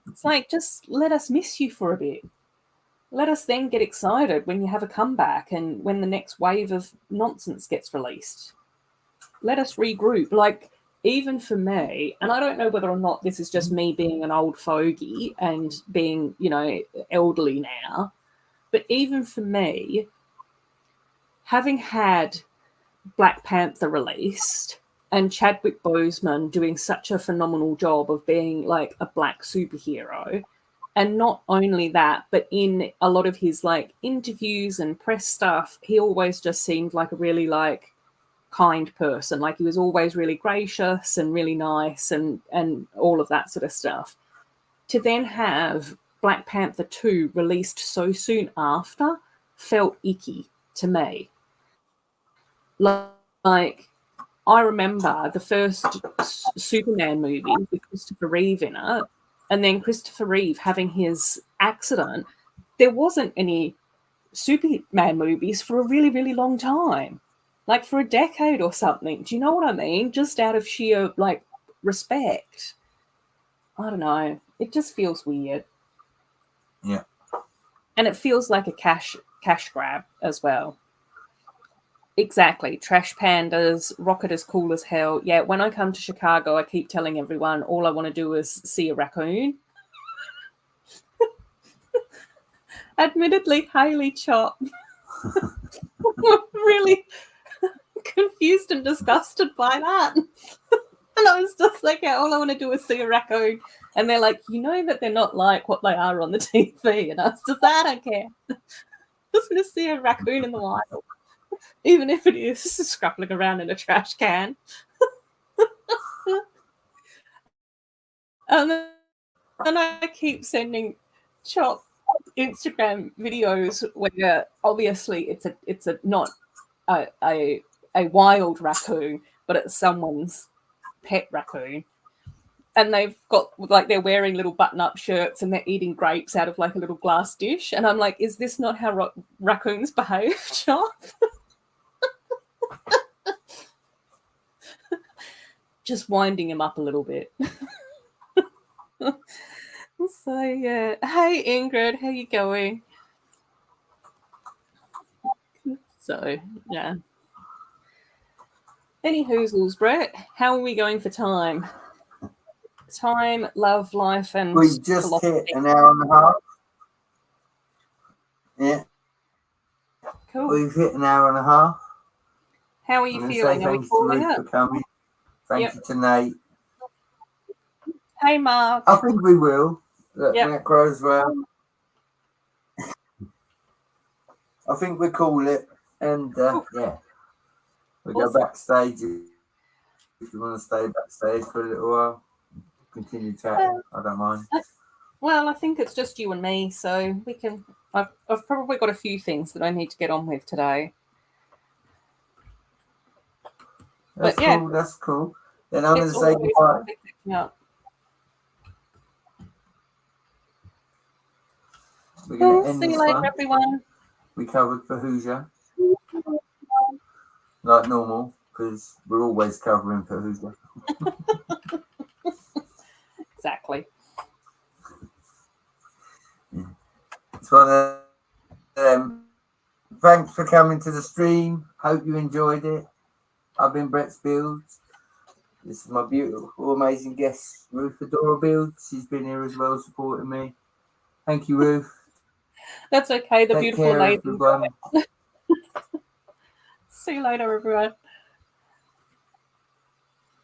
[SPEAKER 4] It's like, just let us miss you for a bit. Let us then get excited when you have a comeback and when the next wave of nonsense gets released. Let us regroup. Like, even for me, and I don't know whether or not this is just me being an old fogey and being, you know, elderly now, but even for me, having had Black Panther released and Chadwick Boseman doing such a phenomenal job of being like a black superhero, and not only that, but in a lot of his like interviews and press stuff, he always just seemed like a really like kind person. Like he was always really gracious and really nice and all of that sort of stuff. To then have Black Panther 2 released so soon after felt icky to me. Like, I remember the first Superman movie with Christopher Reeve in it, and then Christopher Reeve having his accident. There wasn't any Superman movies for a really, really long time, like for a decade or something. Do you know what I mean? Just out of sheer, like, respect. I don't know. It just feels weird.
[SPEAKER 1] Yeah.
[SPEAKER 4] And it feels like a cash grab as well. Exactly. Trash pandas, rocket is cool as hell. Yeah, when I come to Chicago, I keep telling everyone all I want to do is see a raccoon. Admittedly, Haley Chop. Really confused and disgusted by that. And I was just like, yeah, all I want to do is see a raccoon. And they're like, you know that they're not like what they are on the TV. And I was just like, I don't care. I just want to see a raccoon in the wild. Even if it is scrapping around in a trash can. And then I keep sending Chop Instagram videos where obviously it's a not a wild raccoon, but it's someone's pet raccoon. And they've got, like, they're wearing little button-up shirts and they're eating grapes out of, like, a little glass dish. And I'm like, is this not how raccoons behave, Chop? just winding him up a little bit. So yeah. Hey Ingrid, how you going? So yeah. Any hoozles, Brett? How are we going for time? Time, love, life, and
[SPEAKER 1] We just
[SPEAKER 4] philosophy.
[SPEAKER 1] hit an hour and a half. Yeah,
[SPEAKER 4] Cool.
[SPEAKER 1] we've hit an hour and a half.
[SPEAKER 4] How are
[SPEAKER 1] I'm
[SPEAKER 4] you
[SPEAKER 1] going to say
[SPEAKER 4] feeling? Are we
[SPEAKER 1] thanks to
[SPEAKER 4] calling
[SPEAKER 1] Ruth
[SPEAKER 4] it?
[SPEAKER 1] for coming. Thank you to Nate.
[SPEAKER 4] Hey Mark.
[SPEAKER 1] I think we will. Look,
[SPEAKER 4] Yep.
[SPEAKER 1] Matt Croswell. I think we call it. And yeah, we go
[SPEAKER 4] Awesome.
[SPEAKER 1] backstage if you want to stay backstage for a little while. Continue chatting. I don't mind.
[SPEAKER 4] Well, I think it's just you and me, so we can. I've probably got a few things that I need to get on with today.
[SPEAKER 1] That's
[SPEAKER 4] But, yeah,
[SPEAKER 1] cool. That's cool. Then I'm going to
[SPEAKER 4] it's
[SPEAKER 1] say
[SPEAKER 4] always
[SPEAKER 1] goodbye.
[SPEAKER 4] catching up.
[SPEAKER 1] We're going
[SPEAKER 4] Cool.
[SPEAKER 1] to end
[SPEAKER 4] See you
[SPEAKER 1] this
[SPEAKER 4] later,
[SPEAKER 1] one.
[SPEAKER 4] everyone.
[SPEAKER 1] We covered for Hoosier. Like normal, because we're always covering for Hoosier.
[SPEAKER 4] Exactly.
[SPEAKER 1] It's one of them. Thanks for coming to the stream. Hope you enjoyed it. I've been Brett Fields. This is my beautiful, amazing guest, Ruth Adora Fields. She's been here as well, supporting me. Thank you, Ruth.
[SPEAKER 4] That's okay. The
[SPEAKER 1] Take
[SPEAKER 4] beautiful
[SPEAKER 1] care,
[SPEAKER 4] lady.
[SPEAKER 1] everyone.
[SPEAKER 4] See you later, everyone.